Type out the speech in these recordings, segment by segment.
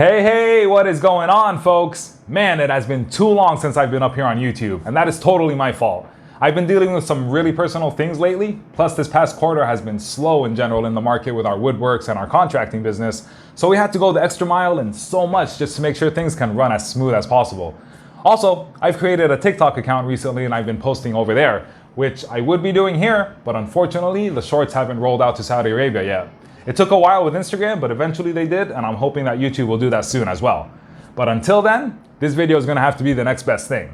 Hey, what is going on, folks? Man, it has been too long since I've been up here on YouTube, and that is totally my fault. I've been dealing with some really personal things lately, plus this past quarter has been slow in general in the market with our woodworks and our contracting business, so we had to go the extra mile and so much just to make sure things can run as smooth as possible. Also, I've created a TikTok account recently and I've been posting over there, which I would be doing here, but unfortunately the shorts haven't rolled out to Saudi Arabia yet. It took a while with Instagram, but eventually they did, and I'm hoping that YouTube will do that soon as well. But until then, this video is gonna have to be the next best thing.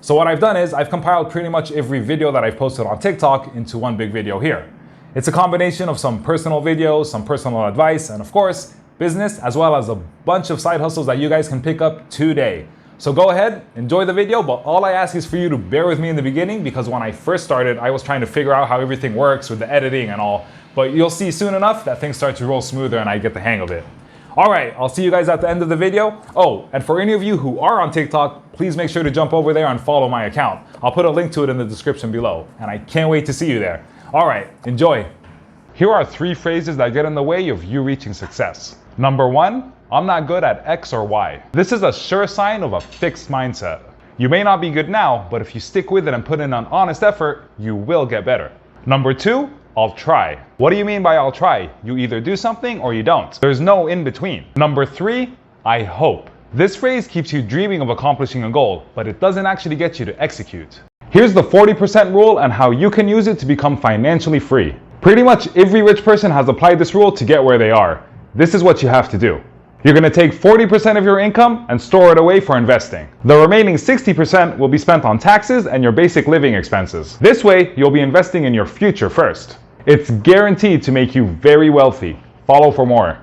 So what I've done is I've compiled pretty much every video that I've posted on TikTok into one big video here. It's a combination of some personal videos, some personal advice, and of course, business, as well as a bunch of side hustles that you guys can pick up today. So go ahead, enjoy the video, but all I ask is for you to bear with me in the beginning because when I first started, I was trying to figure out how everything works with the editing and all. But you'll see soon enough that things start to roll smoother and I get the hang of it. All right, I'll see you guys at the end of the video. Oh, and for any of you who are on TikTok, please make sure to jump over there and follow my account. I'll put a link to it in the description below, and I can't wait to see you there. All right, enjoy. Here are 3 phrases that get in the way of you reaching success. Number 1, I'm not good at X or Y. This is a sure sign of a fixed mindset. You may not be good now, but if you stick with it and put in an honest effort, you will get better. Number 2, I'll try. What do you mean by I'll try? You either do something or you don't. There's no in between. Number 3, I hope. This phrase keeps you dreaming of accomplishing a goal, but it doesn't actually get you to execute. Here's the 40% rule and how you can use it to become financially free. Pretty much every rich person has applied this rule to get where they are. This is what you have to do. You're going to take 40% of your income and store it away for investing. The remaining 60% will be spent on taxes and your basic living expenses. This way, you'll be investing in your future first. It's guaranteed to make you very wealthy. Follow for more.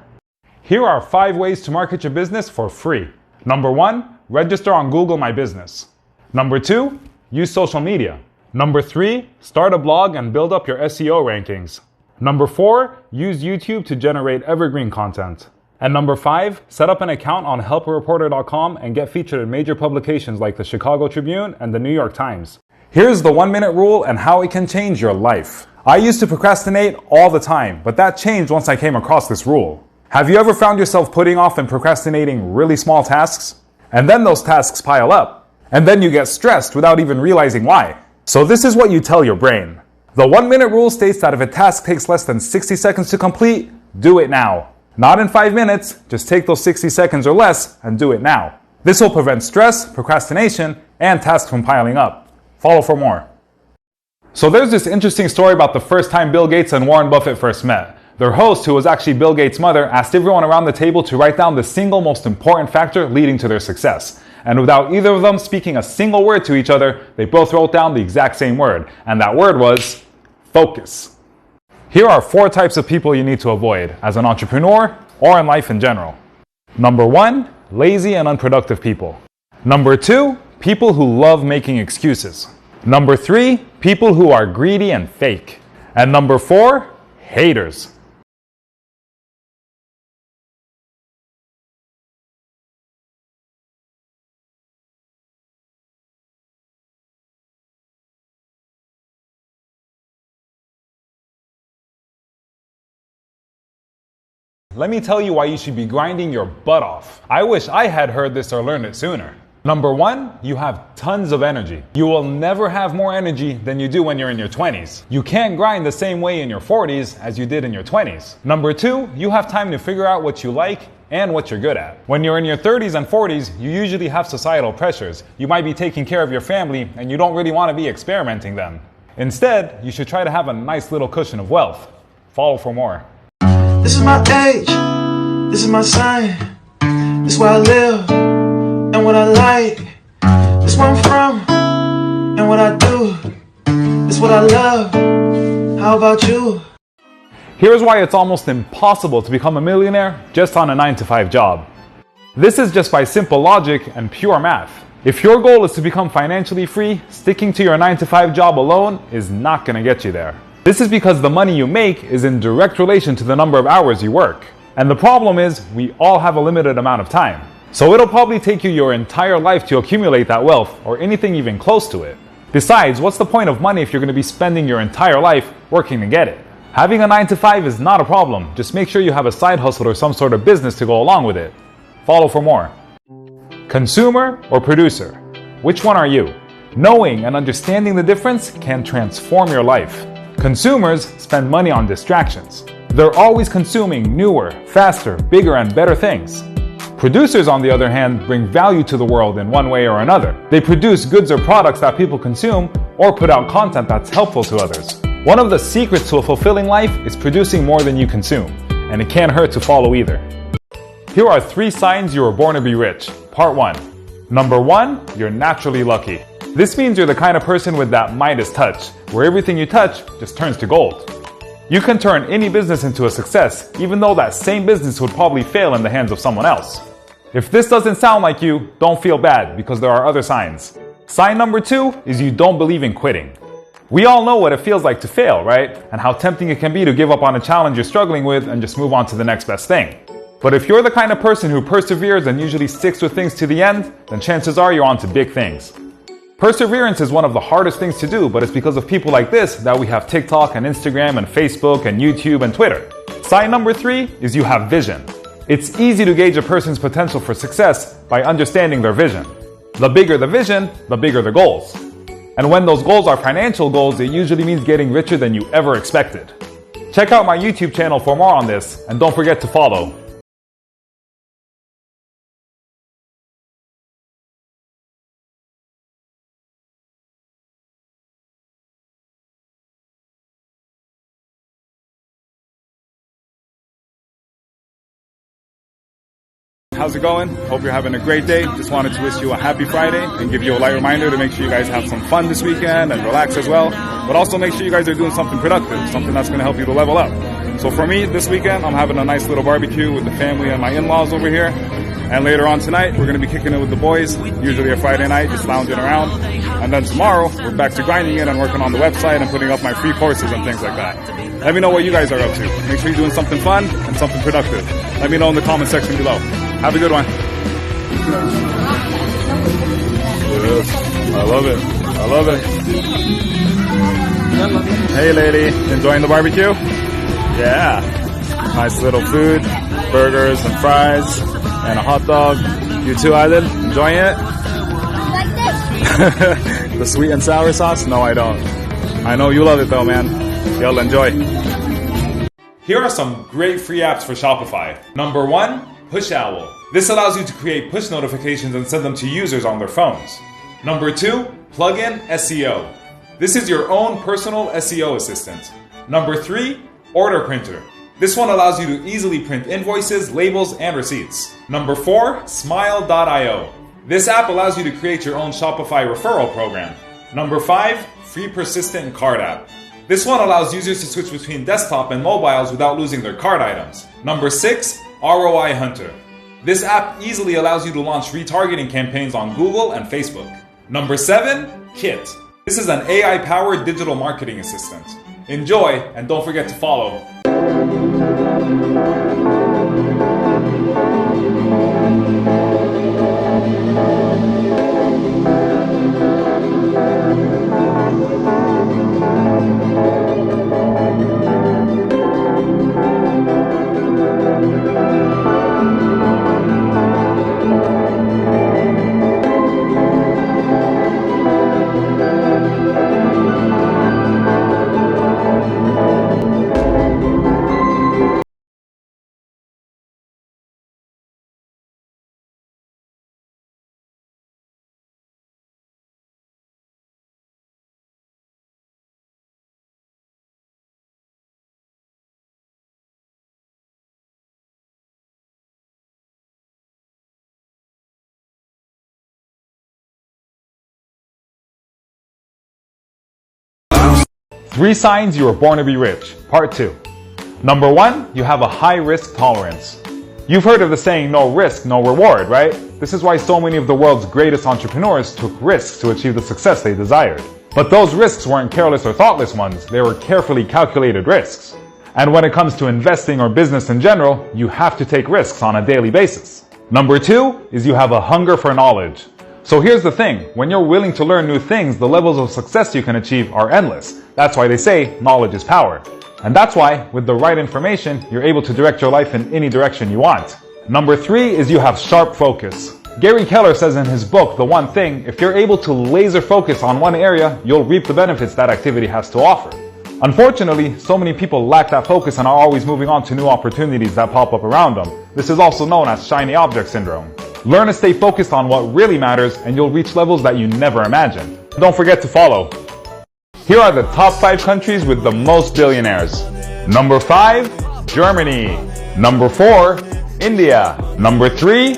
Here are 5 ways to market your business for free. Number 1, register on Google My Business. Number 2, use social media. Number 3, start a blog and build up your SEO rankings. Number 4, use YouTube to generate evergreen content. And number 5, set up an account on helpareporter.com and get featured in major publications like the Chicago Tribune and the New York Times. Here's the 1-minute rule and how it can change your life. I used to procrastinate all the time, but that changed once I came across this rule. Have you ever found yourself putting off and procrastinating really small tasks? And then those tasks pile up. And then you get stressed without even realizing why. So this is what you tell your brain. The 1-minute rule states that if a task takes less than 60 seconds to complete, do it now. Not in 5 minutes, just take those 60 seconds or less and do it now. This will prevent stress, procrastination, and tasks from piling up. Follow for more. So there's this interesting story about the first time Bill Gates and Warren Buffett first met. Their host, who was actually Bill Gates' mother, asked everyone around the table to write down the single most important factor leading to their success. And without either of them speaking a single word to each other, they both wrote down the exact same word. And that word was focus. Here are 4 types of people you need to avoid as an entrepreneur or in life in general. Number 1, lazy and unproductive people. Number 2, people who love making excuses. Number 3, people who are greedy and fake. And number 4, haters. Let me tell you why you should be grinding your butt off. I wish I had heard this or learned it sooner. Number 1, you have tons of energy. You will never have more energy than you do when you're in your 20s. You can't grind the same way in your 40s as you did in your 20s. Number 2, you have time to figure out what you like and what you're good at. When you're in your 30s and 40s, you usually have societal pressures. You might be taking care of your family and you don't really want to be experimenting then. Instead, you should try to have a nice little cushion of wealth. Follow for more. This is my age, this is my sign, this is where I live, and what I like, this is where I'm from, and what I do, this is what I love, how about you? Here's why it's almost impossible to become a millionaire just on a 9-to-5 job. This is just by simple logic and pure math. If your goal is to become financially free, sticking to your 9-to-5 job alone is not going to get you there. This is because the money you make is in direct relation to the number of hours you work. And the problem is, we all have a limited amount of time. So it'll probably take you your entire life to accumulate that wealth, or anything even close to it. Besides, what's the point of money if you're going to be spending your entire life working to get it? Having a 9-to-5 is not a problem, just make sure you have a side hustle or some sort of business to go along with it. Follow for more. Consumer or producer? Which one are you? Knowing and understanding the difference can transform your life. Consumers spend money on distractions. They're always consuming newer, faster, bigger, and better things. Producers, on the other hand, bring value to the world in one way or another. They produce goods or products that people consume, or put out content that's helpful to others. One of the secrets to a fulfilling life is producing more than you consume, and it can't hurt to follow either. Here are 3 signs you were born to be rich. Part 1. Number 1, you're naturally lucky. This means you're the kind of person with that Midas touch, where everything you touch just turns to gold. You can turn any business into a success, even though that same business would probably fail in the hands of someone else. If this doesn't sound like you, don't feel bad, because there are other signs. Sign number 2 is you don't believe in quitting. We all know what it feels like to fail, right? And how tempting it can be to give up on a challenge you're struggling with and just move on to the next best thing. But if you're the kind of person who perseveres and usually sticks with things to the end, then chances are you're on to big things. Perseverance is one of the hardest things to do, but it's because of people like this that we have TikTok and Instagram and Facebook and YouTube and Twitter. Sign number 3 is you have vision. It's easy to gauge a person's potential for success by understanding their vision. The bigger the vision, the bigger the goals. And when those goals are financial goals, it usually means getting richer than you ever expected. Check out my YouTube channel for more on this, and don't forget to follow. How's it going? Hope you're having a great day. Just wanted to wish you a happy Friday and give you a light reminder to make sure you guys have some fun this weekend and relax as well. But also make sure you guys are doing something productive, something that's going to help you to level up. So for me, this weekend, I'm having a nice little barbecue with the family and my in-laws over here. And later on tonight, we're going to be kicking it with the boys, usually a Friday night, just lounging around. And then tomorrow, we're back to grinding it and working on the website and putting up my free courses and things like that. Let me know what you guys are up to. Make sure you're doing something fun and something productive. Let me know in the comment section below. Have a good one. I love it. I love it. Hey lady, enjoying the barbecue? Yeah. Nice little food, burgers and fries, and a hot dog. You too, Aiden? Enjoying it? Like this? The sweet and sour sauce? No, I don't. I know you love it though, man. Y'all enjoy. Here are some great free apps for Shopify. Number 1, Push Owl. This allows you to create push notifications and send them to users on their phones. Number 2, Plugin SEO. This is your own personal SEO assistant. Number 3, Order Printer. This one allows you to easily print invoices, labels, and receipts. Number 4, Smile.io. This app allows you to create your own Shopify referral program. Number 5, Free Persistent Card app. This one allows users to switch between desktop and mobiles without losing their card items. Number 6, ROI Hunter. This app easily allows you to launch retargeting campaigns on Google and Facebook. Number 7, Kit. This is an AI-powered digital marketing assistant. Enjoy, and don't forget to follow. Three signs you were born to be rich. Part 2. Number 1, you have a high risk tolerance. You've heard of the saying, no risk, no reward, right? This is why so many of the world's greatest entrepreneurs took risks to achieve the success they desired. But those risks weren't careless or thoughtless ones, they were carefully calculated risks. And when it comes to investing or business in general, you have to take risks on a daily basis. Number 2 is you have a hunger for knowledge. So here's the thing, when you're willing to learn new things, the levels of success you can achieve are endless. That's why they say knowledge is power. And that's why, with the right information, you're able to direct your life in any direction you want. Number 3 is you have sharp focus. Gary Keller says in his book, The One Thing, if you're able to laser focus on one area, you'll reap the benefits that activity has to offer. Unfortunately, so many people lack that focus and are always moving on to new opportunities that pop up around them. This is also known as shiny object syndrome. Learn to stay focused on what really matters and you'll reach levels that you never imagined. Don't forget to follow. Here are the top 5 countries with the most billionaires. Number 5, Germany. Number 4, India. Number 3,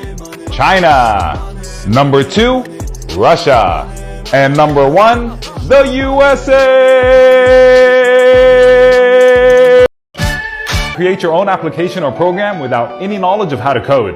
China. Number 2, Russia. And number 1, the USA! Create your own application or program without any knowledge of how to code.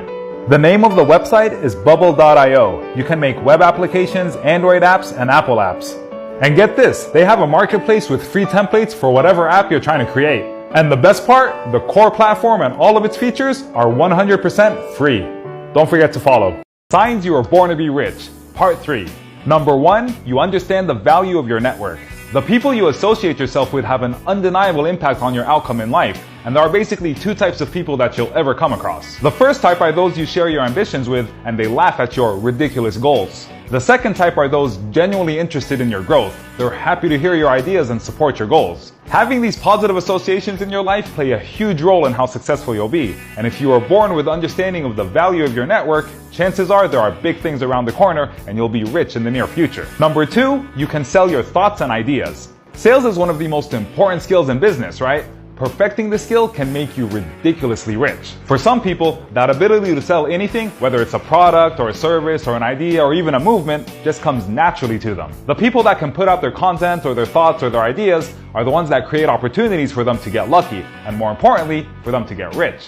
The name of the website is bubble.io. You can make web applications, Android apps, and Apple apps. And get this, they have a marketplace with free templates for whatever app you're trying to create. And the best part, the core platform and all of its features are 100% free. Don't forget to follow. Signs you were born to be rich, Part 3. Number 1, you understand the value of your network. The people you associate yourself with have an undeniable impact on your outcome in life, and there are basically 2 types of people that you'll ever come across. The first type are those you share your ambitions with, and they laugh at your ridiculous goals. The second type are those genuinely interested in your growth. They're happy to hear your ideas and support your goals. Having these positive associations in your life play a huge role in how successful you'll be. And if you are born with understanding of the value of your network, chances are there are big things around the corner and you'll be rich in the near future. Number 2, you can sell your thoughts and ideas. Sales is one of the most important skills in business, right? Perfecting this skill can make you ridiculously rich. For some people, that ability to sell anything, whether it's a product or a service or an idea or even a movement, just comes naturally to them. The people that can put out their content or their thoughts or their ideas are the ones that create opportunities for them to get lucky, and more importantly, for them to get rich.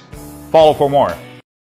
Follow for more.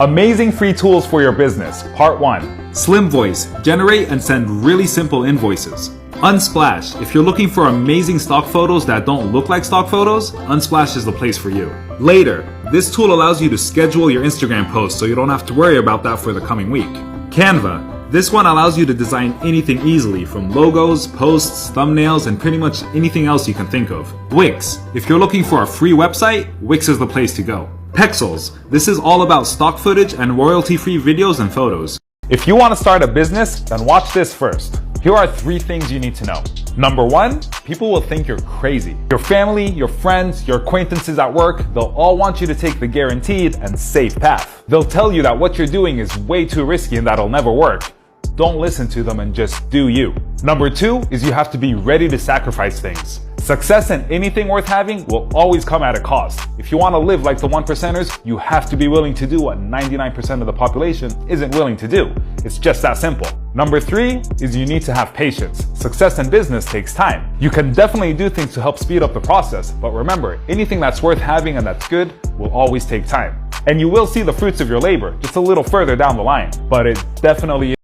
Amazing free tools for your business, Part 1. Slim Voice. Generate and send really simple invoices. Unsplash. If you're looking for amazing stock photos that don't look like stock photos, Unsplash is the place for you. Later. This tool allows you to schedule your Instagram posts so you don't have to worry about that for the coming week. Canva. This one allows you to design anything easily, from logos, posts, thumbnails, and pretty much anything else you can think of. Wix. If you're looking for a free website, Wix is the place to go. Pexels. This is all about stock footage and royalty-free videos and photos. If you want to start a business, then watch this first. Here are 3 things you need to know. Number 1, people will think you're crazy. Your family, your friends, your acquaintances at work, they'll all want you to take the guaranteed and safe path. They'll tell you that what you're doing is way too risky and that'll never work. Don't listen to them and just do you. Number 2 is you have to be ready to sacrifice things. Success in anything worth having will always come at a cost. If you want to live like the 1%ers, you have to be willing to do what 99% of the population isn't willing to do. It's just that simple. Number 3 is you need to have patience. Success in business takes time. You can definitely do things to help speed up the process, but remember, anything that's worth having and that's good will always take time. And you will see the fruits of your labor just a little further down the line, but it definitely is.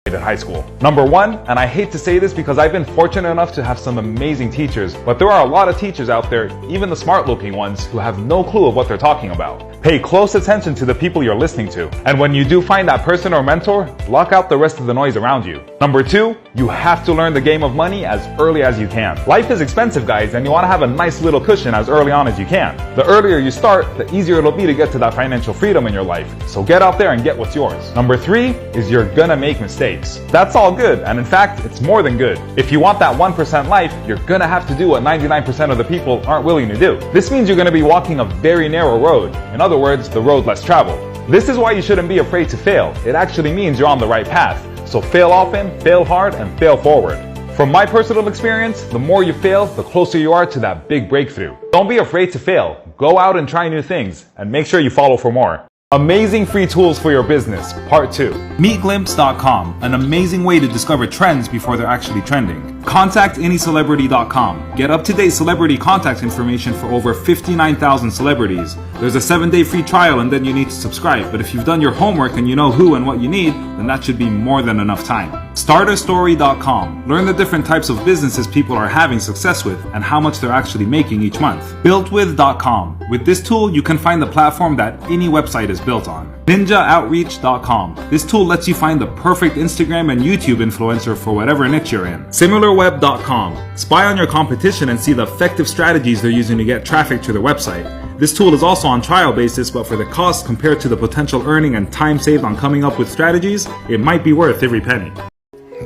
At high school. Number 1, and I hate to say this because I've been fortunate enough to have some amazing teachers, but there are a lot of teachers out there, even the smart looking ones, who have no clue of what they're talking about. Pay close attention to the people you're listening to, and when you do find that person or mentor, block out the rest of the noise around you. Number 2, you have to learn the game of money as early as you can. Life is expensive, guys, and you want to have a nice little cushion as early on as you can. The earlier you start, the easier it'll be to get to that financial freedom in your life. So get out there and get what's yours. Number 3 is you're gonna make mistakes. That's all good, and in fact, it's more than good. If you want that 1% life, you're gonna have to do what 99% of the people aren't willing to do. This means you're gonna be walking a very narrow road. In other words, the road less traveled. This is why you shouldn't be afraid to fail. It actually means you're on the right path. So fail often, fail hard, and fail forward. From my personal experience, the more you fail, the closer you are to that big breakthrough. Don't be afraid to fail. Go out and try new things, and make sure you follow for more. Amazing free tools for your business, Part 2. Meetglimpse.com, an amazing way to discover trends before they're actually trending. ContactAnyCelebrity.com, get up-to-date celebrity contact information for over 59,000 celebrities. There's a 7-day free trial and then you need to subscribe, but if you've done your homework and you know who and what you need, then that should be more than enough time. Starterstory.com. Learn the different types of businesses people are having success with and how much they're actually making each month. Builtwith.com. With this tool, you can find the platform that any website is built on. NinjaOutreach.com. This tool lets you find the perfect Instagram and YouTube influencer for whatever niche you're in. SimilarWeb.com. Spy on your competition and see the effective strategies they're using to get traffic to their website. This tool is also on trial basis, but for the cost compared to the potential earning and time saved on coming up with strategies, it might be worth every penny.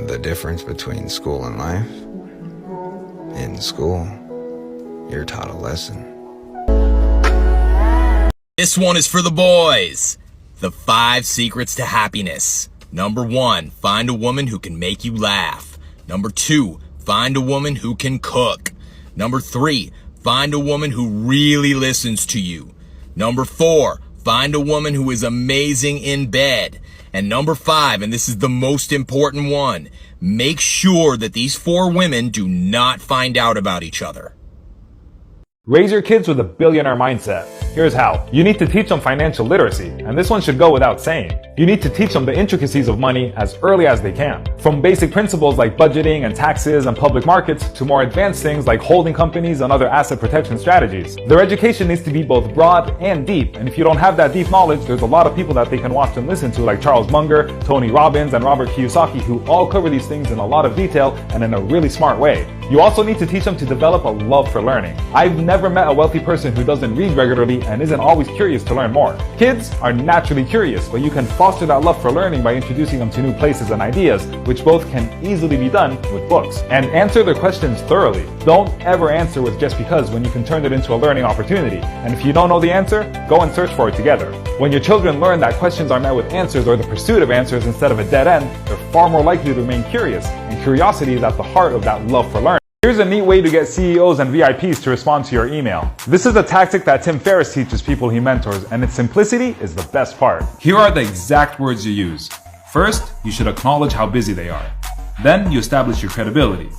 The difference between school and life? In school, you're taught a lesson. This one is for the boys. The 5 secrets to happiness. Number 1, find a woman who can make you laugh. Number 2, find a woman who can cook. Number 3, find a woman who really listens to you. Number 4, find a woman who is amazing in bed. And number 5, and this is the most important one, make sure that these 4 women do not find out about each other. Raise your kids with a billionaire mindset. Here's how. You need to teach them financial literacy, and this one should go without saying. You need to teach them the intricacies of money as early as they can. From basic principles like budgeting and taxes and public markets to more advanced things like holding companies and other asset protection strategies. Their education needs to be both broad and deep, and if you don't have that deep knowledge, there's a lot of people that they can watch and listen to like Charles Munger, Tony Robbins, and Robert Kiyosaki, who all cover these things in a lot of detail and in a really smart way. You also need to teach them to develop a love for learning. I've never met a wealthy person who doesn't read regularly and isn't always curious to learn more. Kids are naturally curious, but you can foster that love for learning by introducing them to new places and ideas, which both can easily be done with books. And answer their questions thoroughly. Don't ever answer with just because when you can turn it into a learning opportunity. And if you don't know the answer, go and search for it together. When your children learn that questions are met with answers or the pursuit of answers instead of a dead end, they're far more likely to remain curious, and curiosity is at the heart of that love for learning. Here's a neat way to get CEOs and VIPs to respond to your email. This is a tactic that Tim Ferriss teaches people he mentors, and its simplicity is the best part. Here are the exact words you use. First, you should acknowledge how busy they are. Then, you establish your credibility.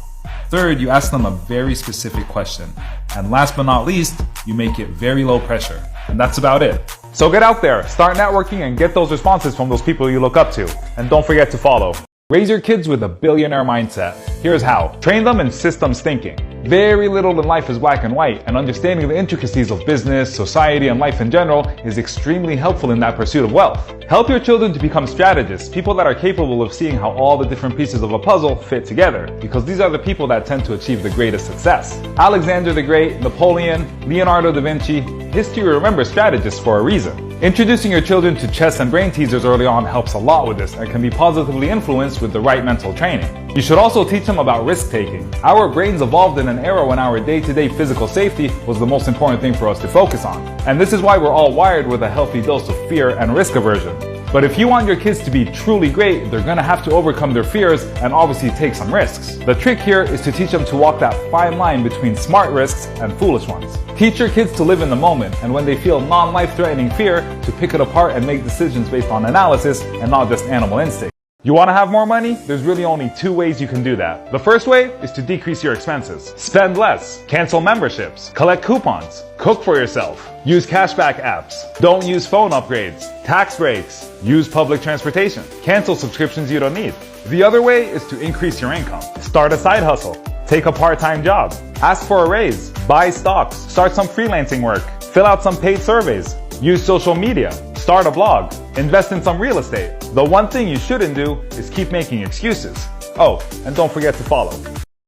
Third, you ask them a very specific question. And last but not least, you make it very low pressure. And that's about it. So get out there, start networking, and get those responses from those people you look up to. And don't forget to follow. Raise your kids with a billionaire mindset. Here's how. Train them in systems thinking. Very little in life is black and white, and understanding the intricacies of business, society, and life in general is extremely helpful in that pursuit of wealth. Help your children to become strategists, people that are capable of seeing how all the different pieces of a puzzle fit together, because these are the people that tend to achieve the greatest success. Alexander the Great, Napoleon, Leonardo da Vinci, history remembers strategists for a reason. Introducing your children to chess and brain teasers early on helps a lot with this and can be positively influenced with the right mental training. You should also teach them about risk-taking. Our brains evolved in an era when our day-to-day physical safety was the most important thing for us to focus on. And this is why we're all wired with a healthy dose of fear and risk aversion. But if you want your kids to be truly great, they're gonna have to overcome their fears and obviously take some risks. The trick here is to teach them to walk that fine line between smart risks and foolish ones. Teach your kids to live in the moment, and when they feel non-life-threatening fear, to pick it apart and make decisions based on analysis and not just animal instinct. You want to have more money? There's really only 2 ways you can do that. The first way is to decrease your expenses. Spend less. Cancel memberships. Collect coupons. Cook for yourself. Use cashback apps. Don't use phone upgrades. Tax breaks. Use public transportation. Cancel subscriptions you don't need. The other way is to increase your income. Start a side hustle. Take a part-time job. Ask for a raise. Buy stocks. Start some freelancing work. Fill out some paid surveys. Use social media. Start a blog. Invest in some real estate. The one thing you shouldn't do is keep making excuses. Oh, and don't forget to follow.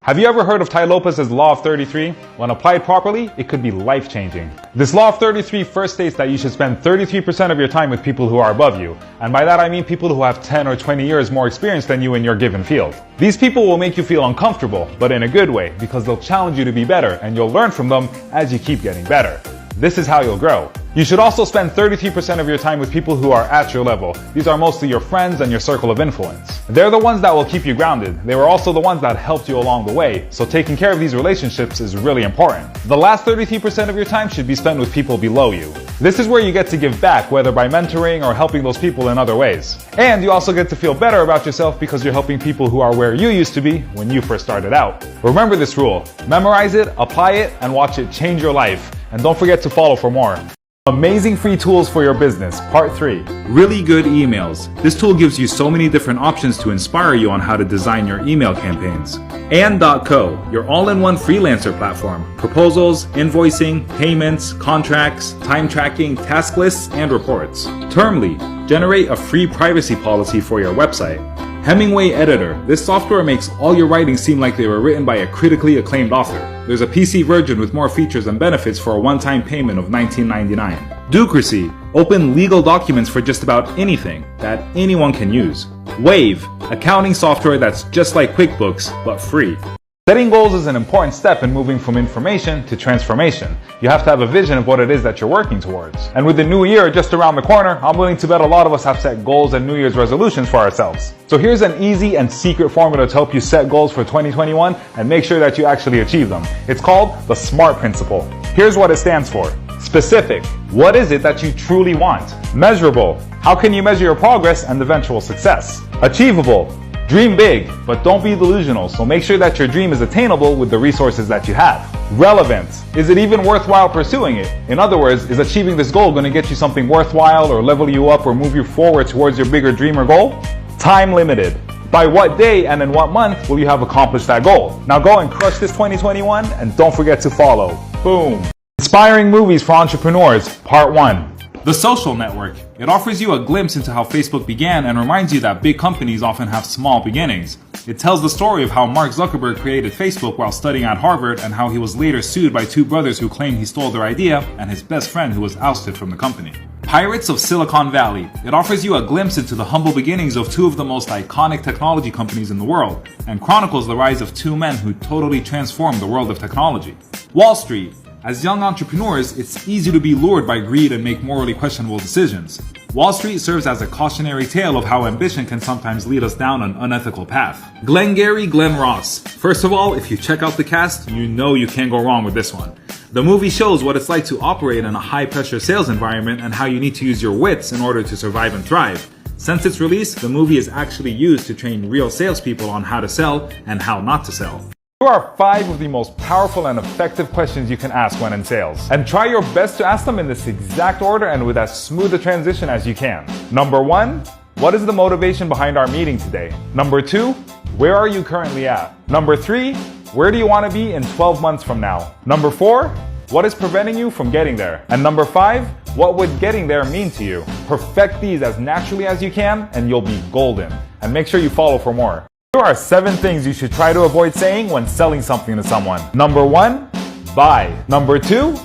Have you ever heard of Tai Lopez's Law of 33? When applied properly, it could be life-changing. This Law of 33 first states that you should spend 33% of your time with people who are above you. And by that I mean people who have 10 or 20 years more experience than you in your given field. These people will make you feel uncomfortable, but in a good way, because they'll challenge you to be better, and you'll learn from them as you keep getting better. This is how you'll grow. You should also spend 33% of your time with people who are at your level. These are mostly your friends and your circle of influence. They're the ones that will keep you grounded. They were also the ones that helped you along the way, so taking care of these relationships is really important. The last 33% of your time should be spent with people below you. This is where you get to give back, whether by mentoring or helping those people in other ways. And you also get to feel better about yourself because you're helping people who are where you used to be when you first started out. Remember this rule. Memorize it, apply it, and watch it change your life. And don't forget to follow for more. Amazing free tools for your business, part 3. Really good emails. This tool gives you so many different options to inspire you on how to design your email campaigns. And.co, your all-in-one freelancer platform. Proposals, invoicing, payments, contracts, time tracking, task lists, and reports. Termly, generate a free privacy policy for your website. Hemingway Editor. This software makes all your writings seem like they were written by a critically acclaimed author. There's a PC version with more features and benefits for a one-time payment of $19.99. Ducracy. Open legal documents for just about anything that anyone can use. Wave. Accounting software that's just like QuickBooks, but free. Setting goals is an important step in moving from information to transformation. You have to have a vision of what it is that you're working towards. And with the new year just around the corner, I'm willing to bet a lot of us have set goals and New Year's resolutions for ourselves. So here's an easy and secret formula to help you set goals for 2021 and make sure that you actually achieve them. It's called the SMART principle. Here's what it stands for. Specific. What is it that you truly want? Measurable. How can you measure your progress and eventual success? Achievable. Dream big, but don't be delusional, so make sure that your dream is attainable with the resources that you have. Relevant. Is it even worthwhile pursuing it? In other words, is achieving this goal going to get you something worthwhile or level you up or move you forward towards your bigger dream or goal? Time limited. By what day and in what month will you have accomplished that goal? Now go and crush this 2021 and don't forget to follow. Boom. Inspiring movies for entrepreneurs, part 1. The Social Network. It offers you a glimpse into how Facebook began and reminds you that big companies often have small beginnings. It tells the story of how Mark Zuckerberg created Facebook while studying at Harvard and how he was later sued by two brothers who claimed he stole their idea and his best friend who was ousted from the company. Pirates of Silicon Valley. It offers you a glimpse into the humble beginnings of two of the most iconic technology companies in the world and chronicles the rise of two men who totally transformed the world of technology. Wall Street. As young entrepreneurs, it's easy to be lured by greed and make morally questionable decisions. Wall Street serves as a cautionary tale of how ambition can sometimes lead us down an unethical path. Glengarry Glen Ross. First of all, if you check out the cast, you know you can't go wrong with this one. The movie shows what it's like to operate in a high-pressure sales environment and how you need to use your wits in order to survive and thrive. Since its release, the movie is actually used to train real salespeople on how to sell and how not to sell. Here are 5 of the most powerful and effective questions you can ask when in sales. And try your best to ask them in this exact order and with as smooth a transition as you can. Number 1, what is the motivation behind our meeting today? Number 2, where are you currently at? Number 3, where do you want to be in 12 months from now? Number 4, what is preventing you from getting there? And number 5, what would getting there mean to you? Perfect these as naturally as you can and you'll be golden. And make sure you follow for more. Here are 7 things you should try to avoid saying when selling something to someone. Number 1, buy. Number 2,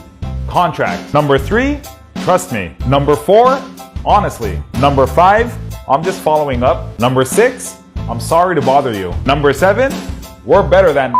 contract. Number 3, trust me. Number 4, honestly. Number 5, I'm just following up. Number 6, I'm sorry to bother you. Number 7, we're better than.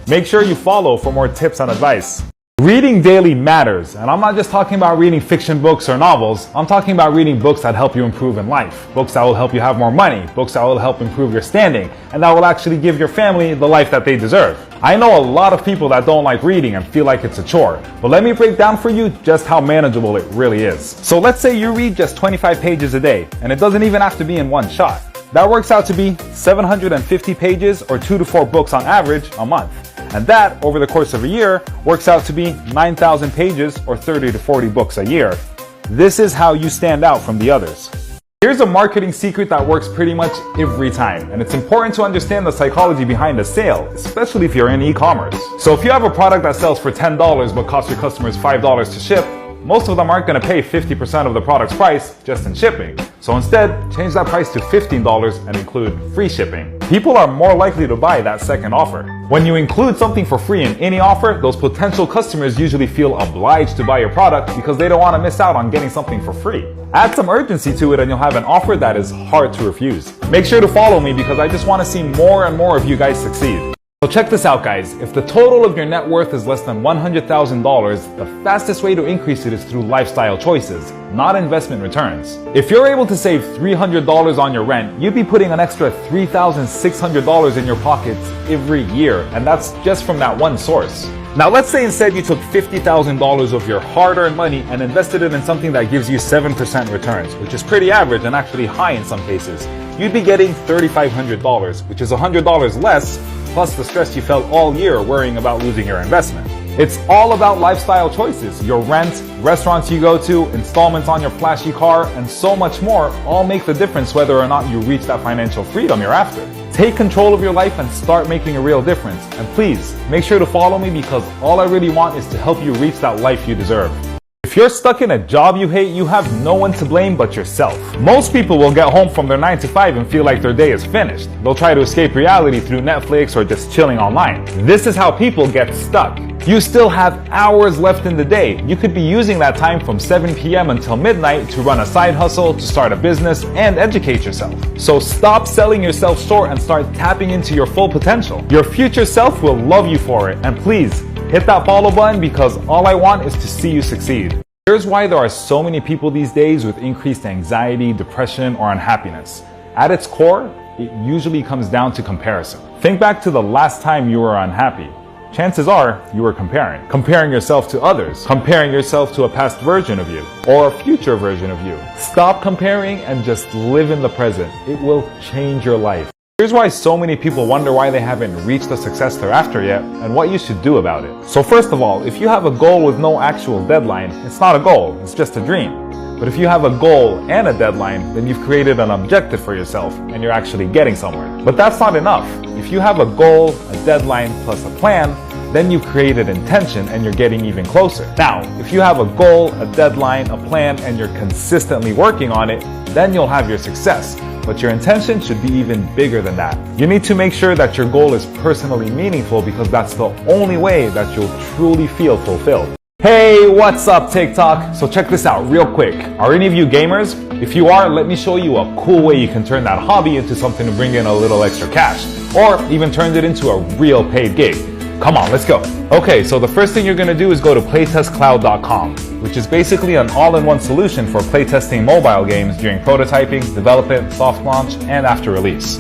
Make sure you follow for more tips and advice. Reading daily matters, and I'm not just talking about reading fiction books or novels. I'm talking about reading books that help you improve in life, books that will help you have more money, books that will help improve your standing, and that will actually give your family the life that they deserve. I know a lot of people that don't like reading and feel like it's a chore, but let me break down for you just how manageable it really is. So let's say you read just 25 pages a day, and it doesn't even have to be in one shot. That works out to be 750 pages or 2 to 4 books on average a month. And that, over the course of a year, works out to be 9,000 pages or 30 to 40 books a year. This is how you stand out from the others. Here's a marketing secret that works pretty much every time, and it's important to understand the psychology behind a sale, especially if you're in e-commerce. So if you have a product that sells for $10 but costs your customers $5 to ship, most of them aren't going to pay 50% of the product's price just in shipping. So instead, change that price to $15 and include free shipping. People are more likely to buy that second offer. When you include something for free in any offer, those potential customers usually feel obliged to buy your product because they don't want to miss out on getting something for free. Add some urgency to it and you'll have an offer that is hard to refuse. Make sure to follow me because I just want to see more and more of you guys succeed. So check this out, guys. If the total of your net worth is less than $100,000, the fastest way to increase it is through lifestyle choices, not investment returns. If you're able to save $300 on your rent, you'd be putting an extra $3,600 in your pockets every year, and that's just from that one source. Now let's say instead you took $50,000 of your hard-earned money and invested it in something that gives you 7% returns, which is pretty average and actually high in some cases. You'd be getting $3,500, which is $100 less, plus the stress you felt all year worrying about losing your investment. It's all about lifestyle choices. Your rent, restaurants you go to, installments on your flashy car, and so much more all make the difference whether or not you reach that financial freedom you're after. Take control of your life and start making a real difference. And please, make sure to follow me because all I really want is to help you reach that life you deserve. If you're stuck in a job you hate, you have no one to blame but yourself. Most people will get home from their 9 to 5 and feel like their day is finished. They'll try to escape reality through Netflix or just chilling online. This is how people get stuck. You still have hours left in the day. You could be using that time from 7 p.m. until midnight to run a side hustle, to start a business, and educate yourself. So stop selling yourself short and start tapping into your full potential. Your future self will love you for it. And please, hit that follow button because all I want is to see you succeed. Here's why there are so many people these days with increased anxiety, depression, or unhappiness. At its core, it usually comes down to comparison. Think back to the last time you were unhappy. Chances are you were comparing yourself to others, comparing yourself to a past version of you or a future version of you. Stop comparing and just live in the present. It will change your life. Here's why so many people wonder why they haven't reached the success they're after yet and what you should do about it. So first of all, if you have a goal with no actual deadline, it's not a goal, it's just a dream. But if you have a goal and a deadline, then you've created an objective for yourself and you're actually getting somewhere. But that's not enough. If you have a goal, a deadline, plus a plan, then you've created intention and you're getting even closer. Now, if you have a goal, a deadline, a plan, and you're consistently working on it, then you'll have your success. But your intention should be even bigger than that. You need to make sure that your goal is personally meaningful because that's the only way that you'll truly feel fulfilled. Hey, what's up TikTok? So check this out real quick. Are any of you gamers? If you are, let me show you a cool way you can turn that hobby into something to bring in a little extra cash, or even turn it into a real paid gig. Come on, let's go. Okay, so the first thing you're gonna do is go to playtestcloud.com, which is basically an all-in-one solution for playtesting mobile games during prototyping, development, soft launch, and after release.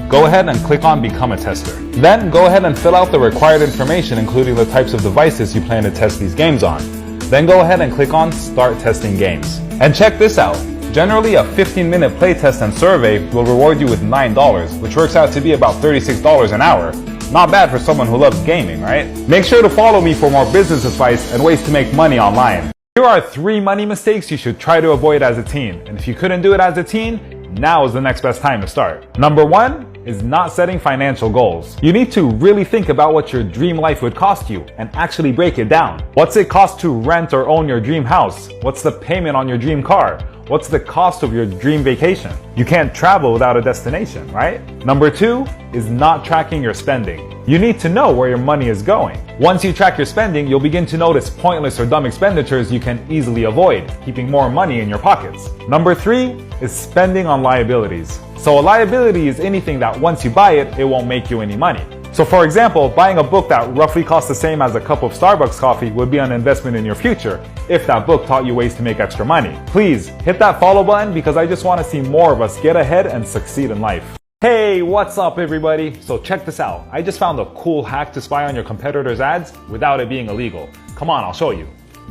Go ahead and click on Become a Tester. Then go ahead and fill out the required information, including the types of devices you plan to test these games on. Then go ahead and click on Start Testing Games. And check this out. Generally, a 15-minute playtest and survey will reward you with $9, which works out to be about $36 an hour. Not bad for someone who loves gaming, right? Make sure to follow me for more business advice and ways to make money online. Here are 3 money mistakes you should try to avoid as a teen. And if you couldn't do it as a teen, now is the next best time to start. Number 1 is not setting financial goals. You need to really think about what your dream life would cost you and actually break it down. What's it cost to rent or own your dream house? What's the payment on your dream car? What's the cost of your dream vacation? You can't travel without a destination, right? Number 2 is not tracking your spending. You need to know where your money is going. Once you track your spending, you'll begin to notice pointless or dumb expenditures you can easily avoid, keeping more money in your pockets. Number 3 is spending on liabilities. So a liability is anything that once you buy it, it won't make you any money. So for example, buying a book that roughly costs the same as a cup of Starbucks coffee would be an investment in your future if that book taught you ways to make extra money. Please hit that follow button because I just want to see more of us get ahead and succeed in life. Hey, what's up everybody? So check this out. I just found a cool hack to spy on your competitors' ads without it being illegal. Come on, I'll show you.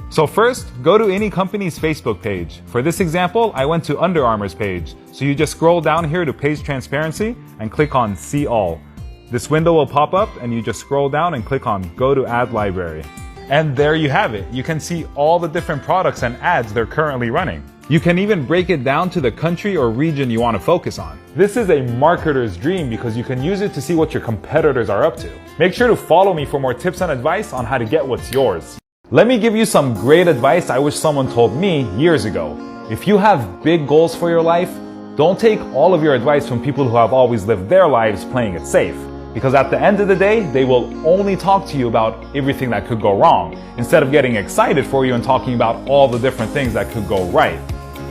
So first, go to any company's Facebook page. For this example, I went to Under Armour's page. So you just scroll down here to page transparency and click on See All. This window will pop up and you just scroll down and click on Go to Ad Library. And there you have it. You can see all the different products and ads they're currently running. You can even break it down to the country or region you want to focus on. This is a marketer's dream because you can use it to see what your competitors are up to. Make sure to follow me for more tips and advice on how to get what's yours. Let me give you some great advice I wish someone told me years ago. If you have big goals for your life, don't take all of your advice from people who have always lived their lives playing it safe. Because at the end of the day, they will only talk to you about everything that could go wrong, instead of getting excited for you and talking about all the different things that could go right.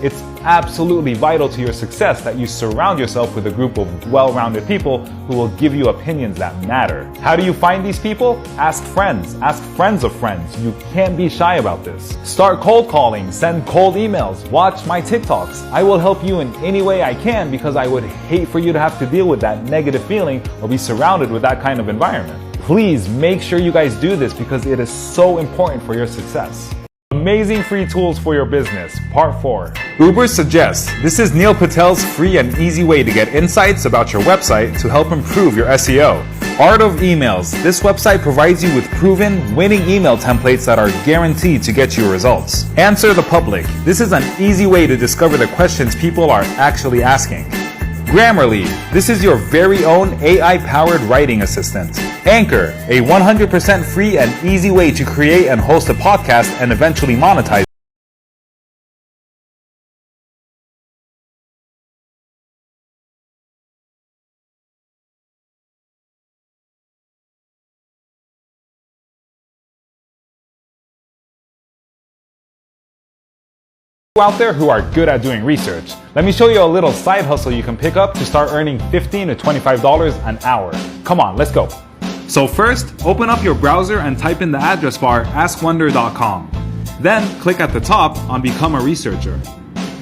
It's absolutely vital to your success that you surround yourself with a group of well-rounded people who will give you opinions that matter. How do you find these people? Ask friends. Ask friends of friends. You can't be shy about this. Start cold calling. Send cold emails. Watch my TikToks. I will help you in any way I can because I would hate for you to have to deal with that negative feeling or be surrounded with that kind of environment. Please make sure you guys do this because it is so important for your success. Amazing free tools for your business, Part 4. Uber suggests. This is Neil Patel's free and easy way to get insights about your website to help improve your SEO. Art of Emails. This website provides you with proven, winning email templates that are guaranteed to get you results. Answer the Public. This is an easy way to discover the questions people are actually asking. Grammarly. This is your very own AI-powered writing assistant. Anchor. A 100% free and easy way to create and host a podcast and eventually monetize. Out there who are good at doing research. Let me show you a little side hustle you can pick up to start earning $15 to $25 an hour. Come on, let's go. So first, open up your browser and type in the address bar askwonder.com. Then click at the top on Become a Researcher.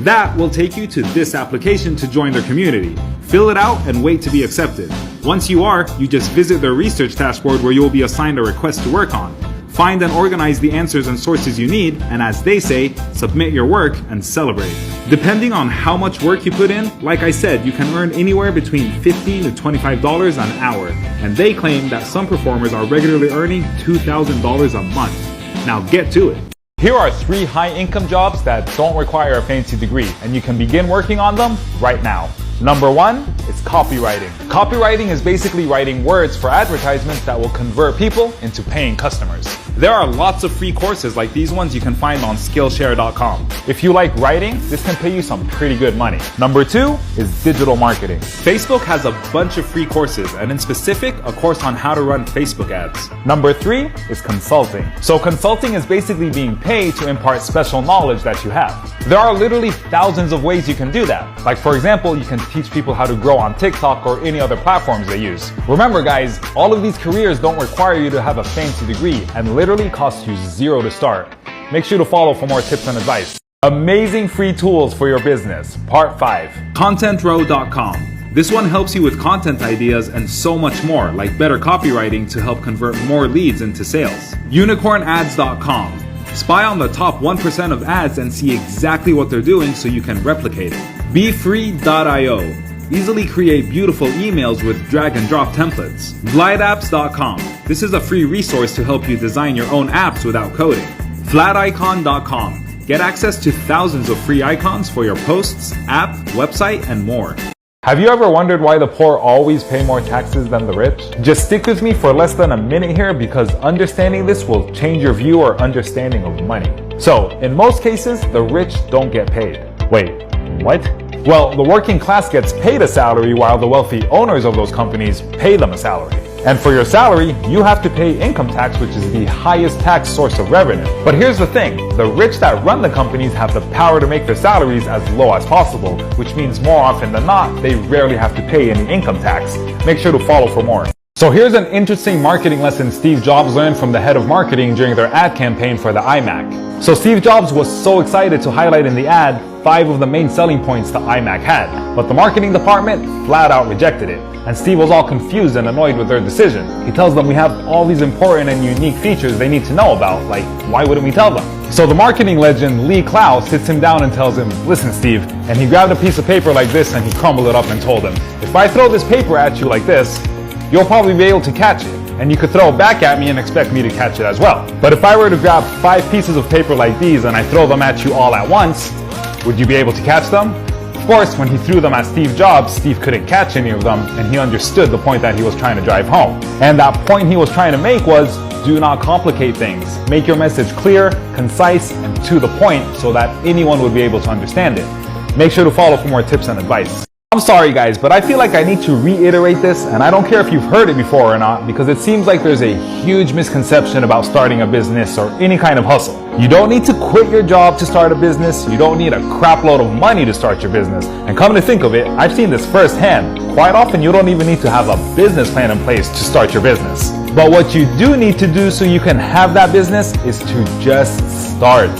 That will take you to this application to join their community. Fill it out and wait to be accepted. Once you are, you just visit their research dashboard where you will be assigned a request to work on. Find and organize the answers and sources you need, and as they say, submit your work and celebrate. Depending on how much work you put in, like I said, you can earn anywhere between $15 to $25 an hour, and they claim that some performers are regularly earning $2,000 a month. Now get to it. Here are 3 high-income jobs that don't require a fancy degree, and you can begin working on them right now. Number 1 is copywriting. Copywriting is basically writing words for advertisements that will convert people into paying customers. There are lots of free courses like these ones you can find on Skillshare.com. If you like writing, this can pay you some pretty good money. Number 2 is digital marketing. Facebook has a bunch of free courses, and in specific, a course on how to run Facebook ads. Number 3 is consulting. So consulting is basically being paid to impart special knowledge that you have. There are literally thousands of ways you can do that. Like for example, you can teach people how to grow on TikTok or any other platforms they use. Remember guys, all of these careers don't require you to have a fancy degree and literally cost you $0 to start. Make sure to follow for more tips and advice. Amazing free tools for your business. Part 5. ContentRow.com. This one helps you with content ideas and so much more, like better copywriting to help convert more leads into sales. UnicornAds.com. Spy on the top 1% of ads and see exactly what they're doing so you can replicate it. BeFree.io. Easily create beautiful emails with drag and drop templates. GlideApps.com. This is a free resource to help you design your own apps without coding. FlatIcon.com. Get access to thousands of free icons for your posts, app, website, and more. Have you ever wondered why the poor always pay more taxes than the rich? Just stick with me for less than a minute here because understanding this will change your view or understanding of money. So, in most cases, the rich don't get paid. Wait, what? Well, the working class gets paid a salary while the wealthy owners of those companies pay them a salary. And for your salary, you have to pay income tax, which is the highest tax source of revenue. But here's the thing, the rich that run the companies have the power to make their salaries as low as possible, which means more often than not, they rarely have to pay any income tax. Make sure to follow for more. So here's an interesting marketing lesson Steve Jobs learned from the head of marketing during their ad campaign for the iMac. So Steve Jobs was so excited to highlight in the ad 5 of the main selling points the iMac had, but the marketing department flat out rejected it. And Steve was all confused and annoyed with their decision. He tells them we have all these important and unique features they need to know about, like why wouldn't we tell them? So the marketing legend Lee Clow sits him down and tells him, listen Steve, and he grabbed a piece of paper like this and he crumbled it up and told him, if I throw this paper at you like this, you'll probably be able to catch it, and you could throw it back at me and expect me to catch it as well. But if I were to grab 5 pieces of paper like these and I throw them at you all at once, would you be able to catch them? Of course, when he threw them at Steve Jobs, Steve couldn't catch any of them, and he understood the point that he was trying to drive home. And that point he was trying to make was, do not complicate things. Make your message clear, concise, and to the point so that anyone would be able to understand it. Make sure to follow for more tips and advice. I'm sorry guys, but I feel like I need to reiterate this, and I don't care if you've heard it before or not, because it seems like there's a huge misconception about starting a business or any kind of hustle. You don't need to quit your job to start a business, you don't need a crap load of money to start your business. And come to think of it, I've seen this firsthand. Quite often you don't even need to have a business plan in place to start your business. But what you do need to do so you can have that business is to just start.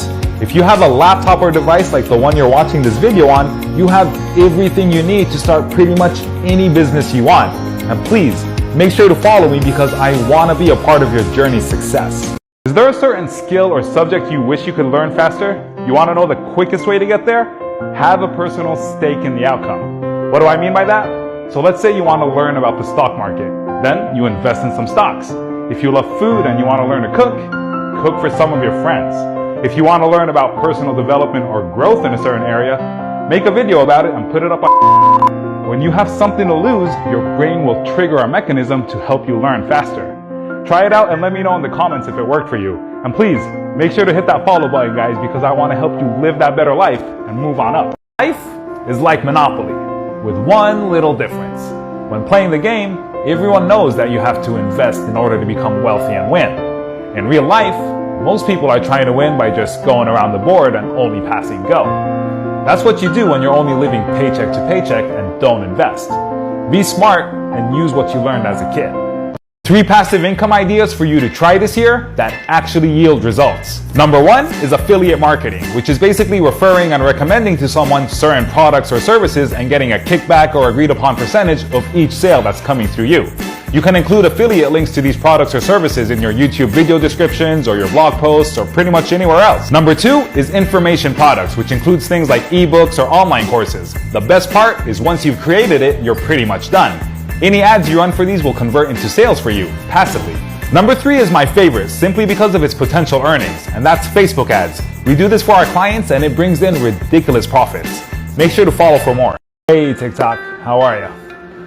If you have a laptop or device like the one you're watching this video on, you have everything you need to start pretty much any business you want. And please, make sure to follow me because I want to be a part of your journey's success. Is there a certain skill or subject you wish you could learn faster? You want to know the quickest way to get there? Have a personal stake in the outcome. What do I mean by that? So let's say you want to learn about the stock market. Then you invest in some stocks. If you love food and you want to learn to cook, cook for some of your friends. If you want to learn about personal development or growth in a certain area, make a video about it and put it up on. When you have something to lose, your brain will trigger a mechanism to help you learn faster. Try it out and let me know in the comments if it worked for you. And please, make sure to hit that follow button, guys, because I want to help you live that better life and move on up. Life is like Monopoly, with one little difference. When playing the game, everyone knows that you have to invest in order to become wealthy and win. In real life, most people are trying to win by just going around the board and only passing go. That's what you do when you're only living paycheck to paycheck and don't invest. Be smart and use what you learned as a kid. 3 passive income ideas for you to try this year that actually yield results. Number 1 is affiliate marketing, which is basically referring and recommending to someone certain products or services and getting a kickback or agreed upon percentage of each sale that's coming through you. You can include affiliate links to these products or services in your YouTube video descriptions or your blog posts or pretty much anywhere else. Number 2 is information products, which includes things like ebooks or online courses. The best part is once you've created it, you're pretty much done. Any ads you run for these will convert into sales for you, passively. Number 3 is my favorite, simply because of its potential earnings, and that's Facebook ads. We do this for our clients and it brings in ridiculous profits. Make sure to follow for more. Hey TikTok, how are you?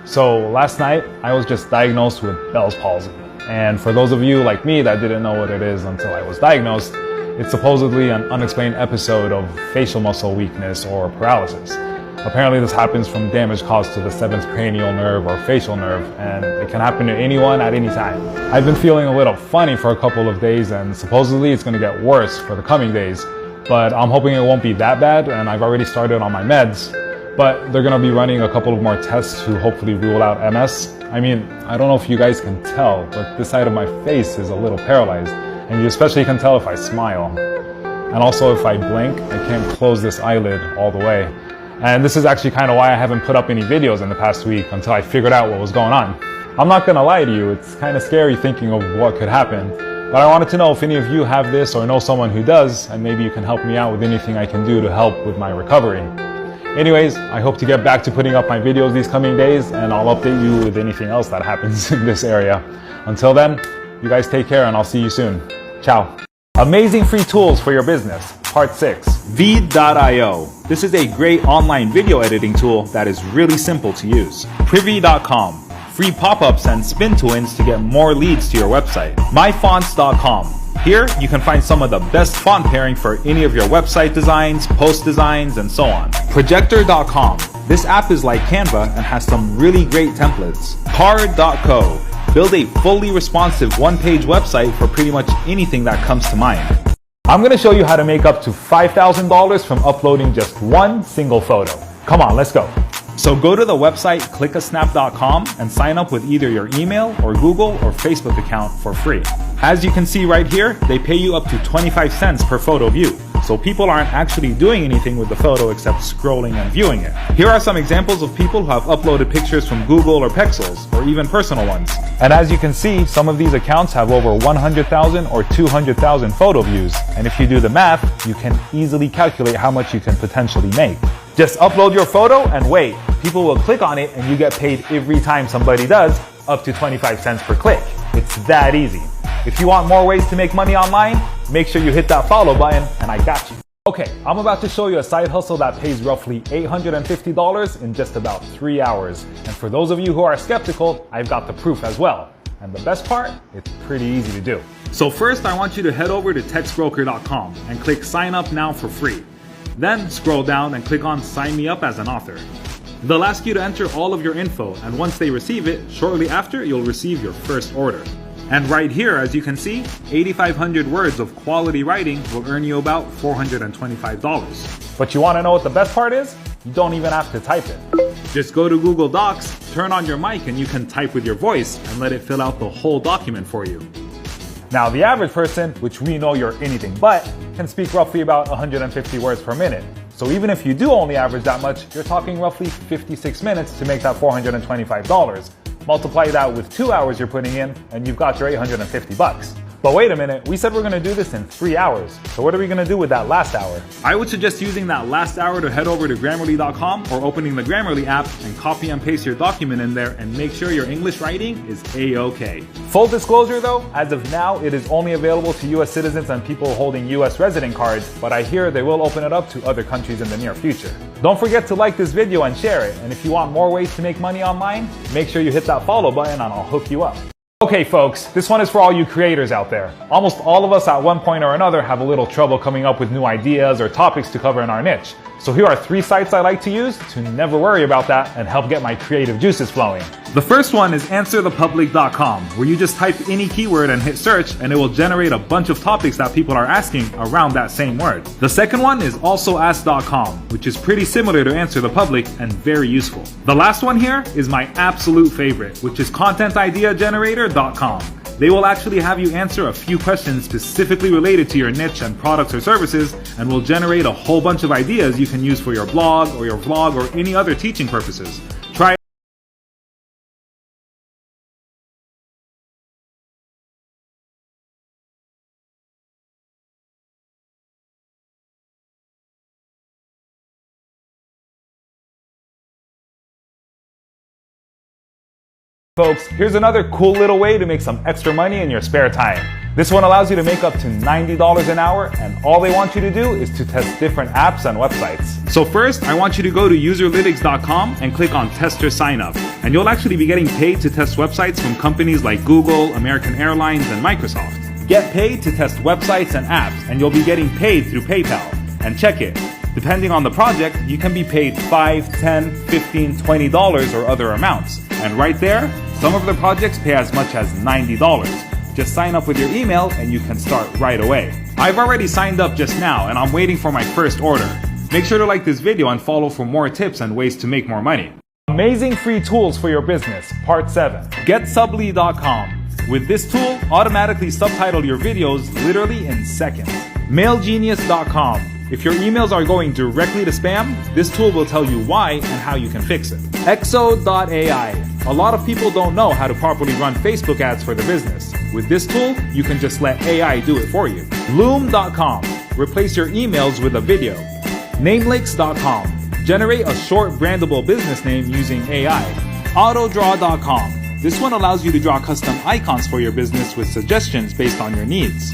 So last night, I was just diagnosed with Bell's palsy. And for those of you like me that didn't know what it is until I was diagnosed, it's supposedly an unexplained episode of facial muscle weakness or paralysis. Apparently this happens from damage caused to the 7th cranial nerve or facial nerve, and it can happen to anyone at any time. I've been feeling a little funny for a couple of days, and supposedly it's going to get worse for the coming days, but I'm hoping it won't be that bad, and I've already started on my meds, but they're going to be running a couple of more tests to hopefully rule out MS. I mean, I don't know if you guys can tell, but this side of my face is a little paralyzed, and you especially can tell if I smile. And also if I blink, I can't close this eyelid all the way. And this is actually kind of why I haven't put up any videos in the past week until I figured out what was going on. I'm not gonna lie to you, it's kind of scary thinking of what could happen, but I wanted to know if any of you have this or know someone who does, and maybe you can help me out with anything I can do to help with my recovery. Anyways, I hope to get back to putting up my videos these coming days, and I'll update you with anything else that happens in this area. Until then, you guys take care and I'll see you soon. Ciao. Amazing free tools for your business. Part 6. Veed.io. This is a great online video editing tool that is really simple to use. Privy.com. Free pop-ups and spin twins to get more leads to your website. Myfonts.com. Here, you can find some of the best font pairing for any of your website designs, post designs, and so on. Projector.com. This app is like Canva and has some really great templates. Card.co. Build a fully responsive one-page website for pretty much anything that comes to mind. I'm going to show you how to make up to $5,000 from uploading just one single photo. Come on, let's go. So go to the website clickasnap.com and sign up with either your email or Google or Facebook account for free. As you can see right here, they pay you up to 25 cents per photo view. So people aren't actually doing anything with the photo except scrolling and viewing it. Here are some examples of people who have uploaded pictures from Google or Pexels, or even personal ones. And as you can see, some of these accounts have over 100,000 or 200,000 photo views. And if you do the math, you can easily calculate how much you can potentially make. Just upload your photo and wait. People will click on it and you get paid every time somebody does, up to 25 cents per click. It's that easy. If you want more ways to make money online, make sure you hit that follow button and I got you. Okay, I'm about to show you a side hustle that pays roughly $850 in just about 3 hours. And for those of you who are skeptical, I've got the proof as well. And the best part, it's pretty easy to do. So first, I want you to head over to textbroker.com and click sign up now for free. Then scroll down and click on sign me up as an author. They'll ask you to enter all of your info, and once they receive it, shortly after, you'll receive your first order. And right here, as you can see, 8,500 words of quality writing will earn you about $425. But you want to know what the best part is? You don't even have to type it. Just go to Google Docs, turn on your mic, and you can type with your voice and let it fill out the whole document for you. Now, the average person, which we know you're anything but, can speak roughly about 150 words per minute. So even if you do only average that much, you're talking roughly 56 minutes to make that $425. Multiply that with 2 hours you're putting in, and you've got your $850. But wait a minute, we said we're gonna do this in 3 hours. So what are we gonna do with that last hour? I would suggest using that last hour to head over to Grammarly.com or opening the Grammarly app and copy and paste your document in there and make sure your English writing is A-OK. Full disclosure though, as of now, it is only available to US citizens and people holding US resident cards, but I hear they will open it up to other countries in the near future. Don't forget to like this video and share it, and if you want more ways to make money online, make sure you hit that follow button and I'll hook you up. Okay folks, this one is for all you creators out there. Almost all of us at one point or another have a little trouble coming up with new ideas or topics to cover in our niche. So here are 3 sites I like to use to never worry about that and help get my creative juices flowing. The first one is answerthepublic.com, where you just type any keyword and hit search and it will generate a bunch of topics that people are asking around that same word. The second one is alsoask.com, which is pretty similar to Answer the Public and very useful. The last one here is my absolute favorite, which is contentideagenerator.com. They will actually have you answer a few questions specifically related to your niche and products or services and will generate a whole bunch of ideas you can use for your blog or your vlog or any other teaching purposes. Try Folks, here's another cool little way to make some extra money in your spare time. This one allows you to make up to $90 an hour, and all they want you to do is to test different apps and websites. So first, I want you to go to userlytics.com and click on Tester Sign Up, and you'll actually be getting paid to test websites from companies like Google, American Airlines, and Microsoft. Get paid to test websites and apps, and you'll be getting paid through PayPal. And check it. Depending on the project, you can be paid $5, $10, $15, $20 or other amounts. And right there, some of the projects pay as much as $90. Just sign up with your email and you can start right away. I've already signed up just now and I'm waiting for my first order. Make sure to like this video and follow for more tips and ways to make more money. Amazing free tools for your business, part 7. GetSubly.com. With this tool, automatically subtitle your videos literally in seconds. MailGenius.com. If your emails are going directly to spam, this tool will tell you why and how you can fix it. Exo.ai. A lot of people don't know how to properly run Facebook ads for their business. With this tool, you can just let AI do it for you. Loom.com. Replace your emails with a video. Namelinks.com. Generate a short brandable business name using AI. Autodraw.com. This one allows you to draw custom icons for your business with suggestions based on your needs.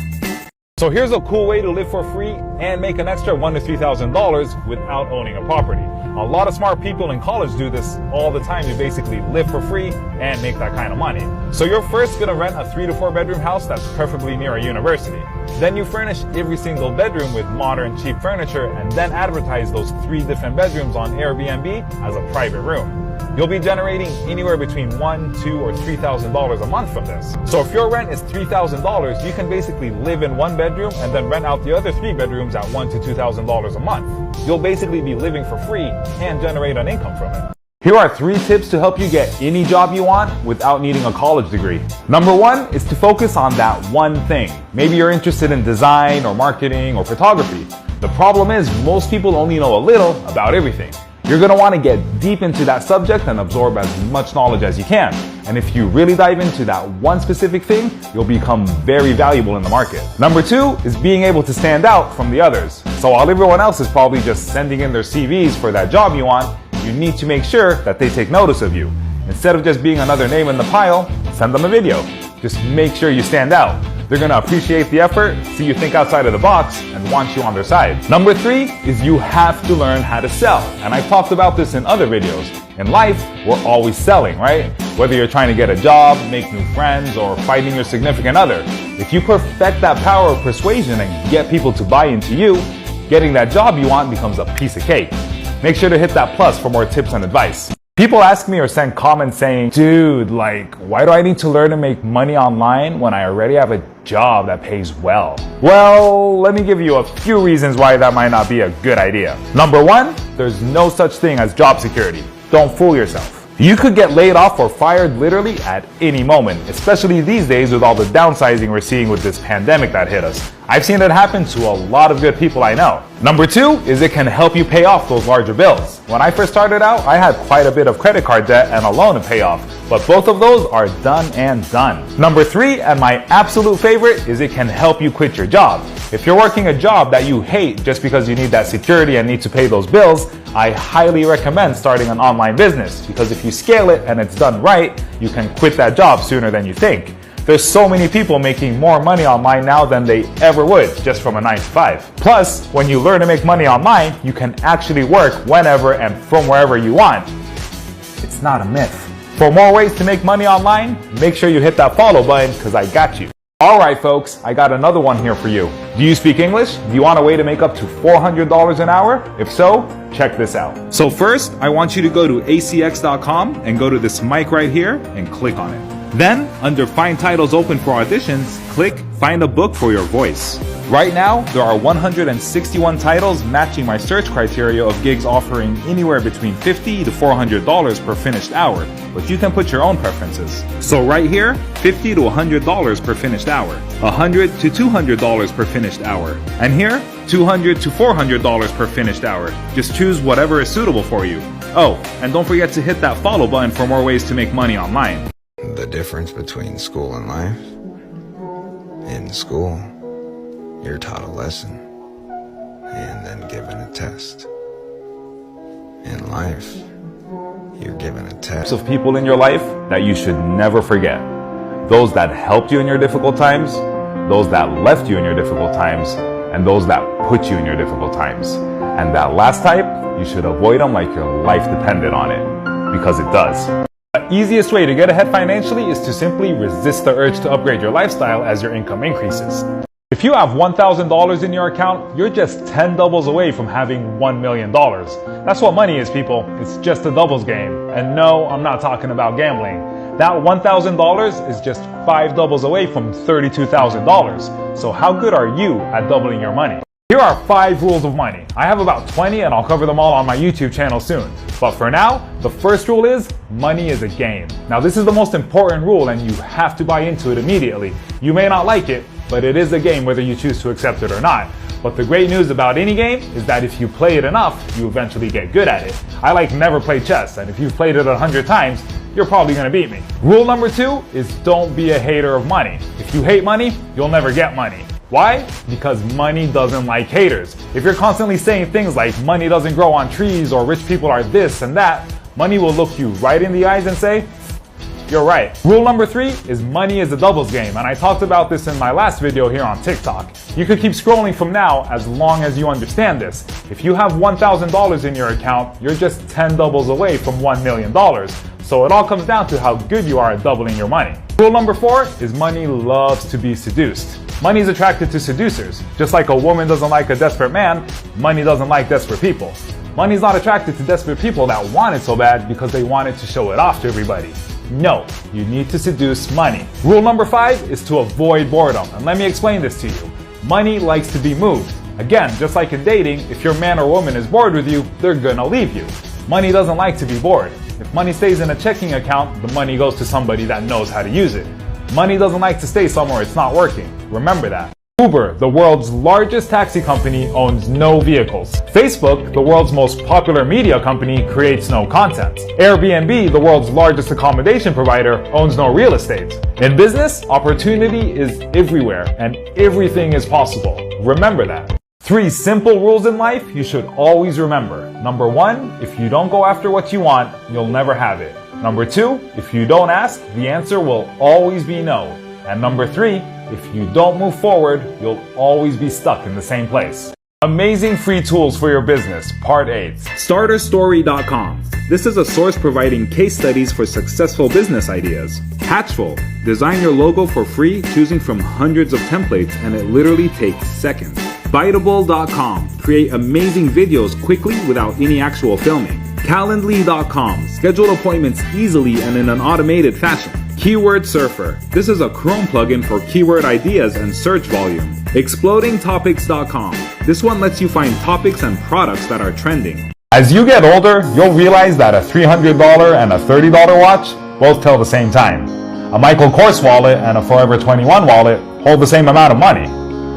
So here's a cool way to live for free and make an extra $1,000 to $3,000 without owning a property. A lot of smart people in college do this all the time. You basically live for free and make that kind of money. So you're first gonna rent a 3 to 4 bedroom house that's preferably near a university. Then you furnish every single bedroom with modern, cheap furniture and then advertise those 3 different bedrooms on Airbnb as a private room. You'll be generating anywhere between $1,000, $2,000, or $3,000 a month from this. So if your rent is $3,000, you can basically live in 1 bedroom and then rent out the other 3 bedrooms at $1,000 to $2,000 a month. You'll basically be living for free and generate an income from it. Here are 3 tips to help you get any job you want without needing a college degree. Number 1 is to focus on that one thing. Maybe you're interested in design or marketing or photography. The problem is most people only know a little about everything. You're going to want to get deep into that subject and absorb as much knowledge as you can. And if you really dive into that one specific thing, you'll become very valuable in the market. Number 2 is being able to stand out from the others. So while everyone else is probably just sending in their CVs for that job you want, you need to make sure that they take notice of you. Instead of just being another name in the pile, send them a video. Just make sure you stand out. They're going to appreciate the effort, see you think outside of the box, and want you on their side. Number 3 is you have to learn how to sell. And I've talked about this in other videos. In life, we're always selling, right? Whether you're trying to get a job, make new friends, or fighting your significant other. If you perfect that power of persuasion and get people to buy into you, getting that job you want becomes a piece of cake. Make sure to hit that plus for more tips and advice. People ask me or send comments saying, dude, like, why do I need to learn to make money online when I already have a job that pays well? Well, let me give you a few reasons why that might not be a good idea. Number 1, there's no such thing as job security. Don't fool yourself. You could get laid off or fired literally at any moment, especially these days with all the downsizing we're seeing with this pandemic that hit us. I've seen it happen to a lot of good people I know. Number 2 is it can help you pay off those larger bills. When I first started out, I had quite a bit of credit card debt and a loan to pay off, but both of those are done and done. Number 3, and my absolute favorite, is it can help you quit your job. If you're working a job that you hate just because you need that security and need to pay those bills, I highly recommend starting an online business, because if you scale it and it's done right, you can quit that job sooner than you think. There's so many people making more money online now than they ever would just from a 9 to 5. Plus, when you learn to make money online, you can actually work whenever and from wherever you want. It's not a myth. For more ways to make money online, make sure you hit that follow button, because I got you. Alright folks, I got another one here for you. Do you speak English? Do you want a way to make up to $400 an hour? If so, check this out. So first, I want you to go to acx.com and go to this mic right here and click on it. Then, under Find Titles Open for Auditions, click Find a Book for Your Voice. Right now, there are 161 titles matching my search criteria of gigs offering anywhere between $50 to $400 per finished hour, but you can put your own preferences. So right here, $50 to $100 per finished hour, $100 to $200 per finished hour, and here, $200 to $400 per finished hour. Just choose whatever is suitable for you. Oh, and don't forget to hit that follow button for more ways to make money online. The difference between school and life. In school, you're taught a lesson and then given a test. In life, you're given a test. Of people in your life that you should never forget. Those that helped you in your difficult times, those that left you in your difficult times, and those that put you in your difficult times. And that last type, you should avoid them like your life depended on it, because it does. The easiest way to get ahead financially is to simply resist the urge to upgrade your lifestyle as your income increases. If you have $1,000 in your account, you're just 10 doubles away from having $1 million. That's what money is, people. It's just a doubles game. And no, I'm not talking about gambling. That $1,000 is just 5 doubles away from $32,000. So how good are you at doubling your money? Here are 5 rules of money. I have about 20 and I'll cover them all on my YouTube channel soon. But for now, the first rule is money is a game. Now this is the most important rule and you have to buy into it immediately. You may not like it, but it is a game whether you choose to accept it or not. But the great news about any game is that if you play it enough, you eventually get good at it. I never play chess, and if you've played it 100 times, you're probably gonna beat me. Rule number 2 is don't be a hater of money. If you hate money, you'll never get money. Why? Because money doesn't like haters. If you're constantly saying things like money doesn't grow on trees or rich people are this and that, money will look you right in the eyes and say, you're right. Rule number 3 is money is a doubles game, and I talked about this in my last video here on TikTok. You could keep scrolling from now as long as you understand this. If you have $1,000 in your account, you're just 10 doubles away from $1 million. So it all comes down to how good you are at doubling your money. Rule number 4 is money loves to be seduced. Money is attracted to seducers. Just like a woman doesn't like a desperate man, money doesn't like desperate people. Money's not attracted to desperate people that want it so bad because they wanted to show it off to everybody. No, you need to seduce money. Rule number 5 is to avoid boredom. And let me explain this to you. Money likes to be moved. Again, just like in dating, if your man or woman is bored with you, they're gonna leave you. Money doesn't like to be bored. If money stays in a checking account, the money goes to somebody that knows how to use it. Money doesn't like to stay somewhere it's not working. Remember that. Uber, the world's largest taxi company, owns no vehicles. Facebook, the world's most popular media company, creates no content. Airbnb, the world's largest accommodation provider, owns no real estate. In business, opportunity is everywhere and everything is possible. Remember that. 3 simple rules in life you should always remember. Number 1, if you don't go after what you want, you'll never have it. Number 2, if you don't ask, the answer will always be no. And number 3, if you don't move forward, you'll always be stuck in the same place. Amazing free tools for your business, Part 8. Starterstory.com. This is a source providing case studies for successful business ideas. Hatchful. Design your logo for free, choosing from hundreds of templates, and it literally takes seconds. Biteable.com. Create amazing videos quickly without any actual filming. Calendly.com. Schedule appointments easily and in an automated fashion. Keyword Surfer. This is a Chrome plugin for keyword ideas and search volume. ExplodingTopics.com. This one lets you find topics and products that are trending. As you get older, you'll realize that a $300 and a $30 watch both tell the same time. A Michael Kors wallet and a Forever 21 wallet hold the same amount of money.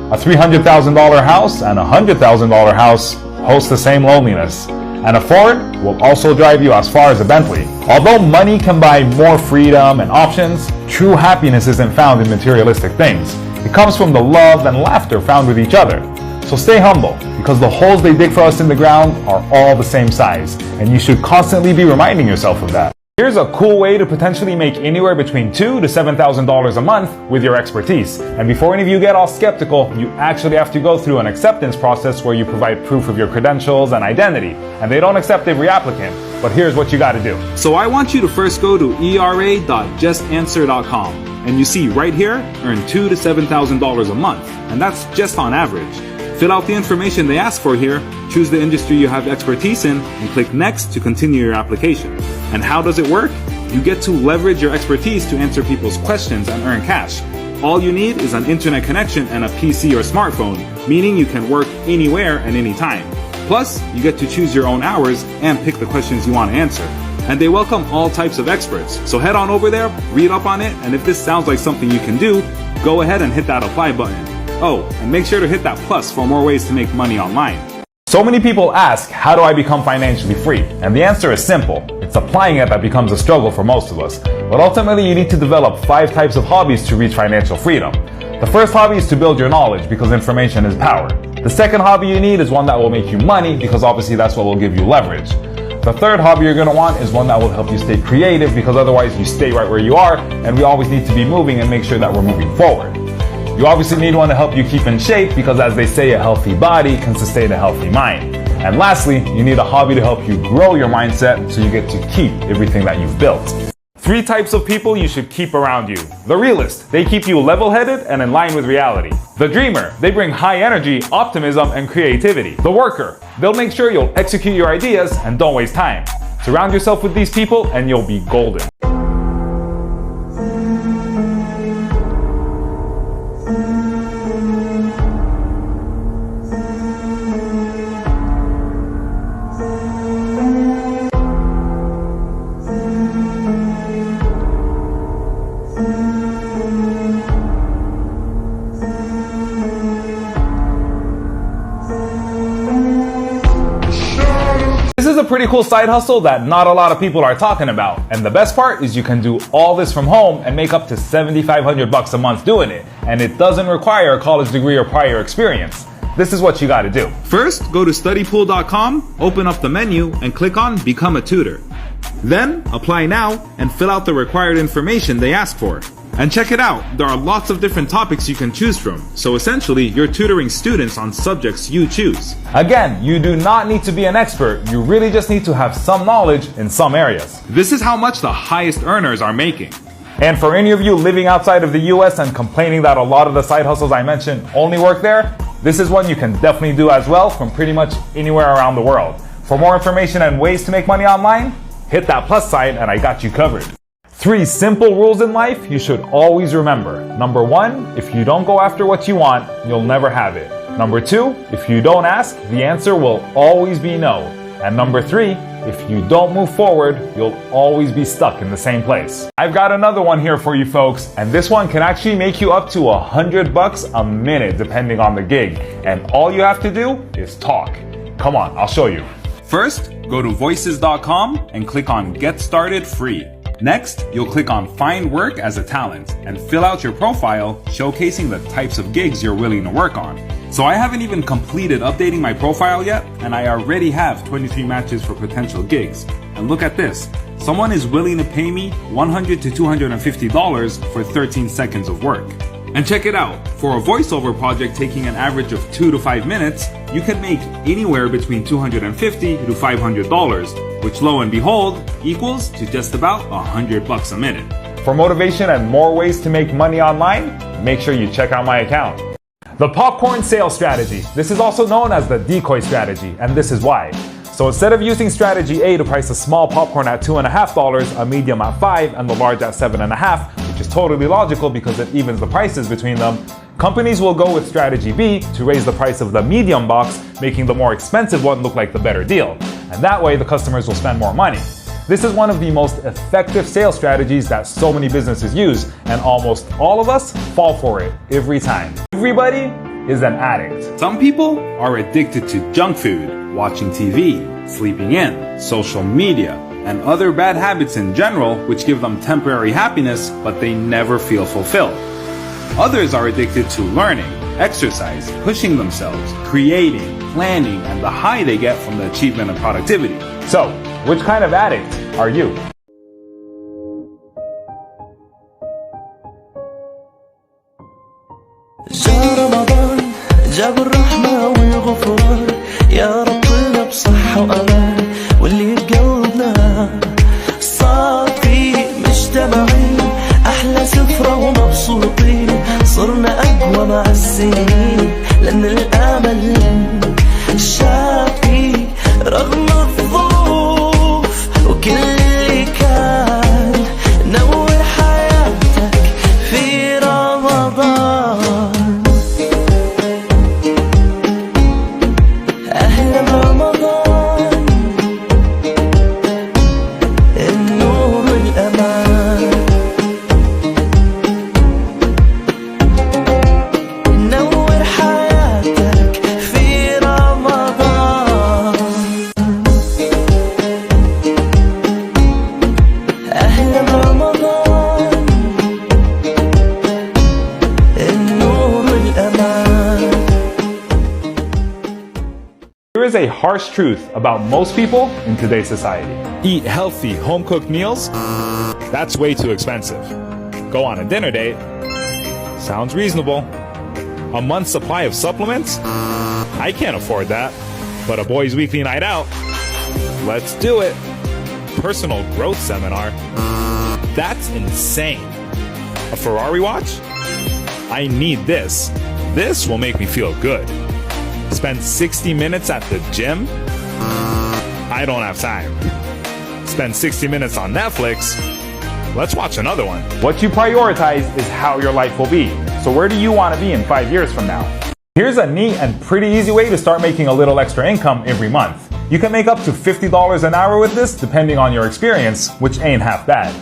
A $300,000 house and a $100,000 house host the same loneliness. And a Ford will also drive you as far as a Bentley. Although money can buy more freedom and options, true happiness isn't found in materialistic things. It comes from the love and laughter found with each other. So stay humble, because the holes they dig for us in the ground are all the same size, and you should constantly be reminding yourself of that. Here's a cool way to potentially make anywhere between $2,000 to $7,000 a month with your expertise. And before any of you get all skeptical, you actually have to go through an acceptance process where you provide proof of your credentials and identity. And they don't accept every applicant, but here's what you gotta do. So I want you to first go to era.justanswer.com, and you see right here, earn $2,000 to $7,000 a month, and that's just on average. Fill out the information they ask for here, choose the industry you have expertise in, and click Next to continue your application. And how does it work? You get to leverage your expertise to answer people's questions and earn cash. All you need is an internet connection and a PC or smartphone, meaning you can work anywhere and anytime. Plus, you get to choose your own hours and pick the questions you want to answer. And they welcome all types of experts. So head on over there, read up on it, and if this sounds like something you can do, go ahead and hit that apply button. Oh, and make sure to hit that plus for more ways to make money online. So many people ask, how do I become financially free? And the answer is simple. It's applying it that becomes a struggle for most of us. But ultimately, you need to develop 5 types of hobbies to reach financial freedom. The first hobby is to build your knowledge, because information is power. The second hobby you need is one that will make you money, because obviously that's what will give you leverage. The third hobby you're going to want is one that will help you stay creative, because otherwise you stay right where you are, and we always need to be moving and make sure that we're moving forward. You obviously need one to help you keep in shape, because as they say, a healthy body can sustain a healthy mind. And lastly, you need a hobby to help you grow your mindset so you get to keep everything that you've built. 3 types of people you should keep around you. The realist, they keep you level-headed and in line with reality. The dreamer, they bring high energy, optimism, and creativity. The worker, they'll make sure you'll execute your ideas and don't waste time. Surround yourself with these people and you'll be golden. This is a pretty cool side hustle that not a lot of people are talking about. And the best part is you can do all this from home and make up to $7,500 a month doing it. And it doesn't require a college degree or prior experience. This is what you gotta do. First, go to studypool.com, open up the menu, and click on Become a Tutor. Then, apply now and fill out the required information they ask for. And check it out, there are lots of different topics you can choose from. So essentially, you're tutoring students on subjects you choose. Again, you do not need to be an expert, you really just need to have some knowledge in some areas. This is how much the highest earners are making. And for any of you living outside of the US and complaining that a lot of the side hustles I mentioned only work there, this is one you can definitely do as well from pretty much anywhere around the world. For more information and ways to make money online, hit that plus sign and I got you covered. 3 simple rules in life you should always remember. Number 1, if you don't go after what you want, you'll never have it. Number 2, if you don't ask, the answer will always be no. And number 3, if you don't move forward, you'll always be stuck in the same place. I've got another one here for you folks, and this one can actually make you up to $100 a minute depending on the gig. And all you have to do is talk. Come on, I'll show you. First, go to voices.com and click on Get Started Free. Next, you'll click on Find Work as a Talent and fill out your profile showcasing the types of gigs you're willing to work on. So I haven't even completed updating my profile yet, and I already have 23 matches for potential gigs. And look at this, someone is willing to pay me $100 to $250 for 13 seconds of work. And check it out, for a voiceover project taking an average of 2 to 5 minutes, you can make anywhere between $250 to $500, which lo and behold, equals to just about $100 a minute. For motivation and more ways to make money online, make sure you check out my account. The popcorn sales strategy. This is also known as the decoy strategy, and this is why. So instead of using strategy A to price a small popcorn at $2.50, a medium at $5, and the large at $7.50, which is totally logical because it evens the prices between them, companies will go with strategy B to raise the price of the medium box, making the more expensive one look like the better deal. And that way the customers will spend more money. This is one of the most effective sales strategies that so many businesses use, and almost all of us fall for it every time. Everybody is an addict. Some people are addicted to junk food, watching TV, sleeping in, social media, and other bad habits in general, which give them temporary happiness, but they never feel fulfilled. Others are addicted to learning, exercise, pushing themselves, creating, planning, and the high they get from the achievement of productivity. So, which kind of addict are you? جاء رمضان جاب الرحمة والغفران يا رب كلنا بصحة وأمان واللي بقلبنا صافي مجتمعين أحلى سفرة ومبسوطين صرنا أقوى مع السنين لأن الأمل شافي رغم الظروف وكل اللي كان نور حياتك في رمضان Here is a harsh truth about most people in today's society. Eat healthy, home-cooked meals? That's way too expensive. Go on a dinner date? Sounds reasonable. A month's supply of supplements? I can't afford that. But a boys' weekly night out? Let's do it. Personal growth seminar? That's insane. A Ferrari watch? I need this. This will make me feel good. Spend 60 minutes at the gym? I don't have time. Spend 60 minutes on Netflix? Let's watch another one. What you prioritize is how your life will be. So where do you want to be in 5 years from now? Here's a neat and pretty easy way to start making a little extra income every month. You can make up to $50 an hour with this depending on your experience, which ain't half bad.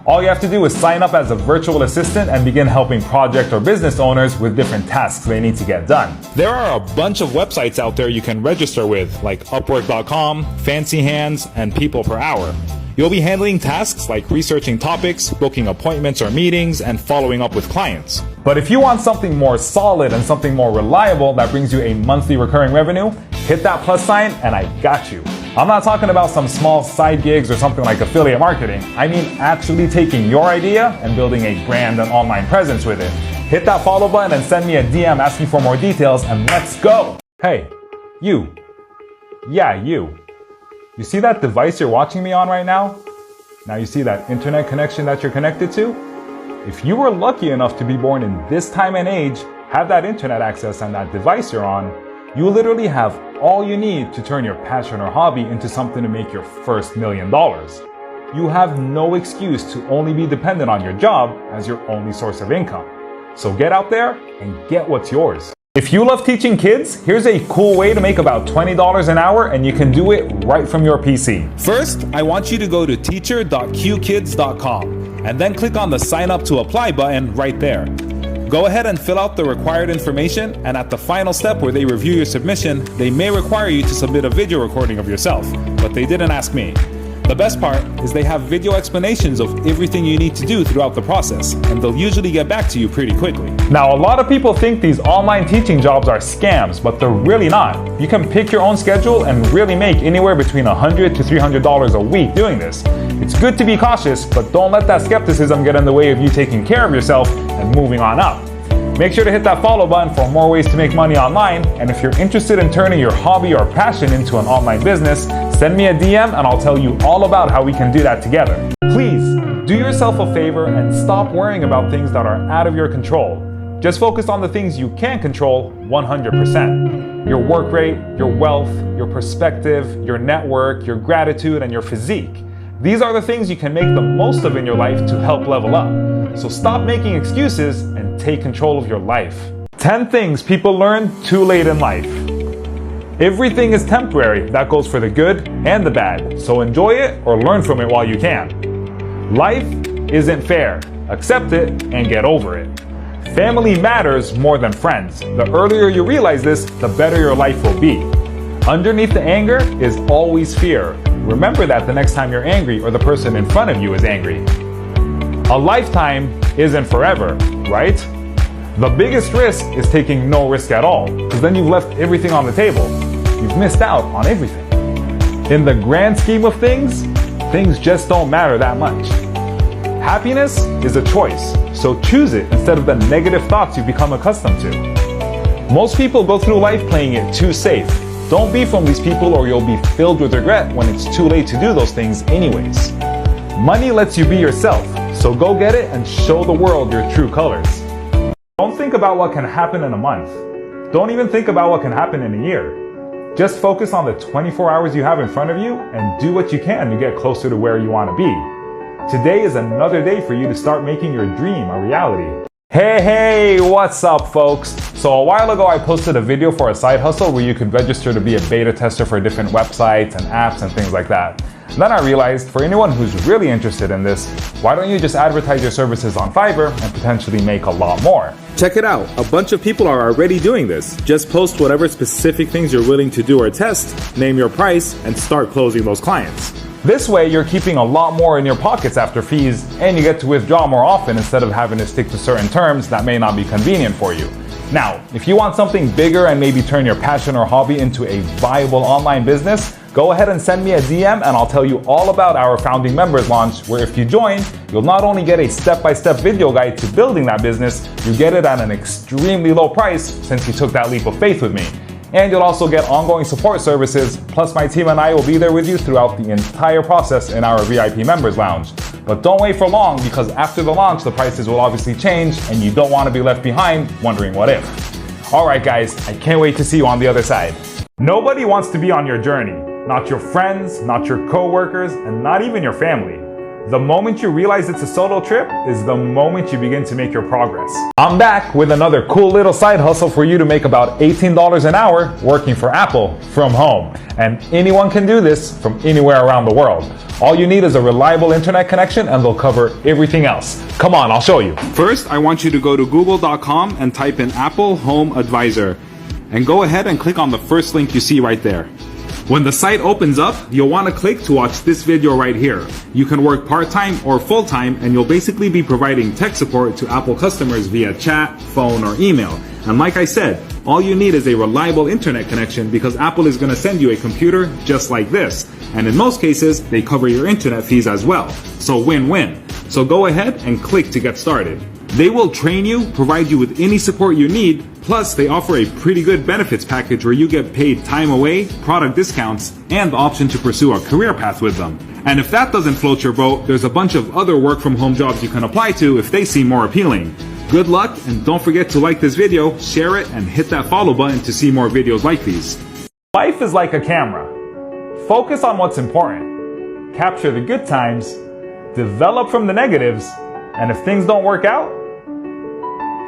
All you have to do is sign up as a virtual assistant and begin helping project or business owners with different tasks they need to get done. There are a bunch of websites out there you can register with, like Upwork.com, Fancy Hands, and People Per Hour. You'll be handling tasks like researching topics, booking appointments or meetings, and following up with clients. But if you want something more solid and something more reliable that brings you a monthly recurring revenue, hit that plus sign and I got you. I'm not talking about some small side gigs or something like affiliate marketing. I mean actually taking your idea and building a brand and online presence with it. Hit that follow button and send me a DM asking for more details and let's go. Hey, you. Yeah, you. You see that device you're watching me on right now? Now you see that internet connection that you're connected to? If you were lucky enough to be born in this time and age, have that internet access and that device you're on, you literally have all you need to turn your passion or hobby into something to make your first $1 million. You have no excuse to only be dependent on your job as your only source of income. So get out there and get what's yours. If you love teaching kids, here's a cool way to make about $20 an hour and you can do it right from your PC. First, I want you to go to teacher.qkids.com and then click on the sign up to apply button right there. Go ahead and fill out the required information, and at the final step where they review your submission, they may require you to submit a video recording of yourself, but they didn't ask me. The best part is they have video explanations of everything you need to do throughout the process, and they'll usually get back to you pretty quickly. Now, a lot of people think these online teaching jobs are scams, but they're really not. You can pick your own schedule and really make anywhere between $100 to $300 a week doing this. It's good to be cautious, but don't let that skepticism get in the way of you taking care of yourself and moving on up. Make sure to hit that follow button for more ways to make money online, and if you're interested in turning your hobby or passion into an online business, send me a DM and I'll tell you all about how we can do that together. Please, do yourself a favor and stop worrying about things that are out of your control. Just focus on the things you can control 100%. Your work rate, your wealth, your perspective, your network, your gratitude, and your physique. These are the things you can make the most of in your life to help level up. So stop making excuses and take control of your life. 10 things people learn too late in life. Everything is temporary. That goes for the good and the bad. So enjoy it or learn from it while you can. Life isn't fair. Accept it and get over it. Family matters more than friends. The earlier you realize this, the better your life will be. Underneath the anger is always fear. Remember that the next time you're angry or the person in front of you is angry. A lifetime isn't forever, right? The biggest risk is taking no risk at all, because then you've left everything on the table. You've missed out on everything. In the grand scheme of things just don't matter that much. Happiness is a choice, so choose it instead of the negative thoughts you become accustomed to. Most people go through life playing it too safe. Don't be from these people or you'll be filled with regret when it's too late to do those things anyways. Money lets you be yourself, so go get it and show the world your true colors. Don't think about what can happen in a month. Don't even think about what can happen in a year. Just focus on the 24 hours you have in front of you and do what you can to get closer to where you want to be. Today is another day for you to start making your dream a reality. Hey, what's up, folks? So a while ago, I posted a video for a side hustle where you could register to be a beta tester for different websites and apps and things like that. Then I realized, for anyone who's really interested in this, why don't you just advertise your services on Fiverr and potentially make a lot more? Check it out. A bunch of people are already doing this. Just post whatever specific things you're willing to do or test, name your price, and start closing those clients. This way, you're keeping a lot more in your pockets after fees, and you get to withdraw more often instead of having to stick to certain terms that may not be convenient for you. Now, if you want something bigger and maybe turn your passion or hobby into a viable online business, go ahead and send me a DM and I'll tell you all about our founding members launch, where if you join, you'll not only get a step-by-step video guide to building that business, you get it at an extremely low price since you took that leap of faith with me. And you'll also get ongoing support services, plus my team and I will be there with you throughout the entire process in our VIP members lounge. But don't wait for long, because after the launch, the prices will obviously change and you don't want to be left behind wondering what if. Alright guys, I can't wait to see you on the other side. Nobody wants to be on your journey. Not your friends, not your co-workers, and not even your family. The moment you realize it's a solo trip is the moment you begin to make your progress. I'm back with another cool little side hustle for you to make about $18 an hour working for Apple from home. And anyone can do this from anywhere around the world. All you need is a reliable internet connection and they'll cover everything else. Come on, I'll show you. First, I want you to go to google.com and type in Apple Home Advisor. And go ahead and click on the first link you see right there. When the site opens up, you'll want to click to watch this video right here. You can work part-time or full-time, and you'll basically be providing tech support to Apple customers via chat, phone, or email. And like I said, all you need is a reliable internet connection, because Apple is going to send you a computer just like this. And in most cases, they cover your internet fees as well. So win-win. So go ahead and click to get started. They will train you, provide you with any support you need, plus they offer a pretty good benefits package where you get paid time away, product discounts, and the option to pursue a career path with them. And if that doesn't float your boat, there's a bunch of other work from home jobs you can apply to if they seem more appealing. Good luck, and don't forget to like this video, share it, and hit that follow button to see more videos like these. Life is like a camera. Focus on what's important. Capture the good times, develop from the negatives, and if things don't work out,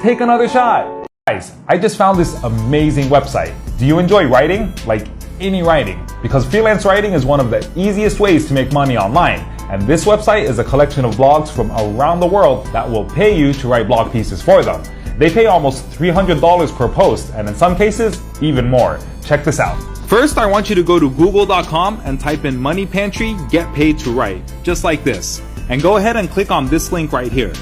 take another shot. Guys, I just found this amazing website. Do you enjoy writing? Like any writing? Because freelance writing is one of the easiest ways to make money online. And this website is a collection of blogs from around the world that will pay you to write blog pieces for them. They pay almost $300 per post, and in some cases, even more. Check this out. First, I want you to go to google.com and type in Money Pantry Get Paid to Write, just like this. And go ahead and click on this link right here.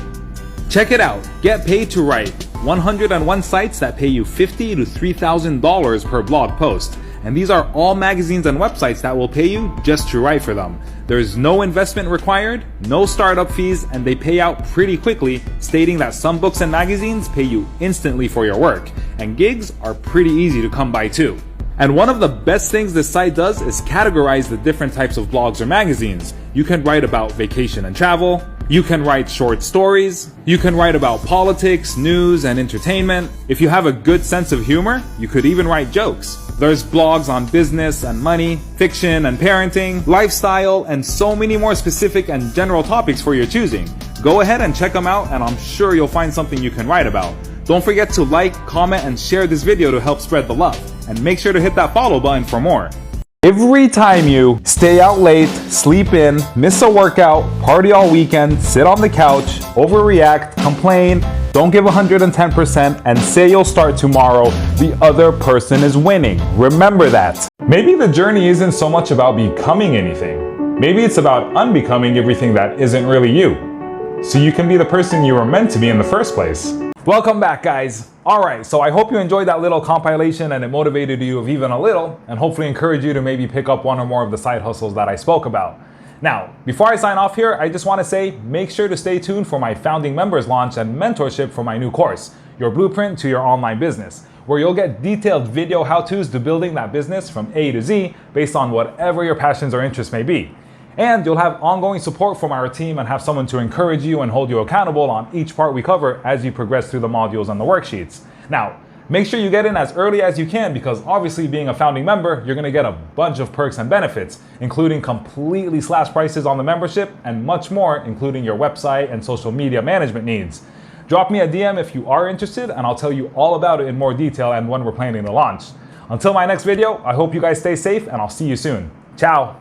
Check it out, Get Paid to Write. 101 sites that pay you $50 to $3,000 per blog post. And these are all magazines and websites that will pay you just to write for them. There's no investment required, no startup fees, and they pay out pretty quickly, stating that some books and magazines pay you instantly for your work. And gigs are pretty easy to come by too. And one of the best things this site does is categorize the different types of blogs or magazines. You can write about vacation and travel. You can write short stories. You can write about politics, news, and entertainment. If you have a good sense of humor, you could even write jokes. There's blogs on business and money, fiction and parenting, lifestyle, and so many more specific and general topics for your choosing. Go ahead and check them out, and I'm sure you'll find something you can write about. Don't forget to like, comment, and share this video to help spread the love. And make sure to hit that follow button for more. Every time you stay out late, sleep in, miss a workout, party all weekend, sit on the couch, overreact, complain, Don't give 110% and say you'll start tomorrow. The other person is winning. Remember that. Maybe the journey isn't so much about becoming anything. Maybe it's about unbecoming everything that isn't really you, so you can be the person you were meant to be in the first place. Welcome back, guys. Alright, so I hope you enjoyed that little compilation and it motivated you even a little, and hopefully encouraged you to maybe pick up one or more of the side hustles that I spoke about. Now, before I sign off here, I just want to say, make sure to stay tuned for my founding members launch and mentorship for my new course, Your Blueprint to Your Online Business, where you'll get detailed video how-tos to building that business from A to Z based on whatever your passions or interests may be. And you'll have ongoing support from our team and have someone to encourage you and hold you accountable on each part we cover as you progress through the modules and the worksheets. Now, make sure you get in as early as you can, because obviously being a founding member, you're gonna get a bunch of perks and benefits, including completely slashed prices on the membership and much more, including your website and social media management needs. Drop me a DM if you are interested and I'll tell you all about it in more detail and when we're planning to launch. Until my next video, I hope you guys stay safe and I'll see you soon. Ciao.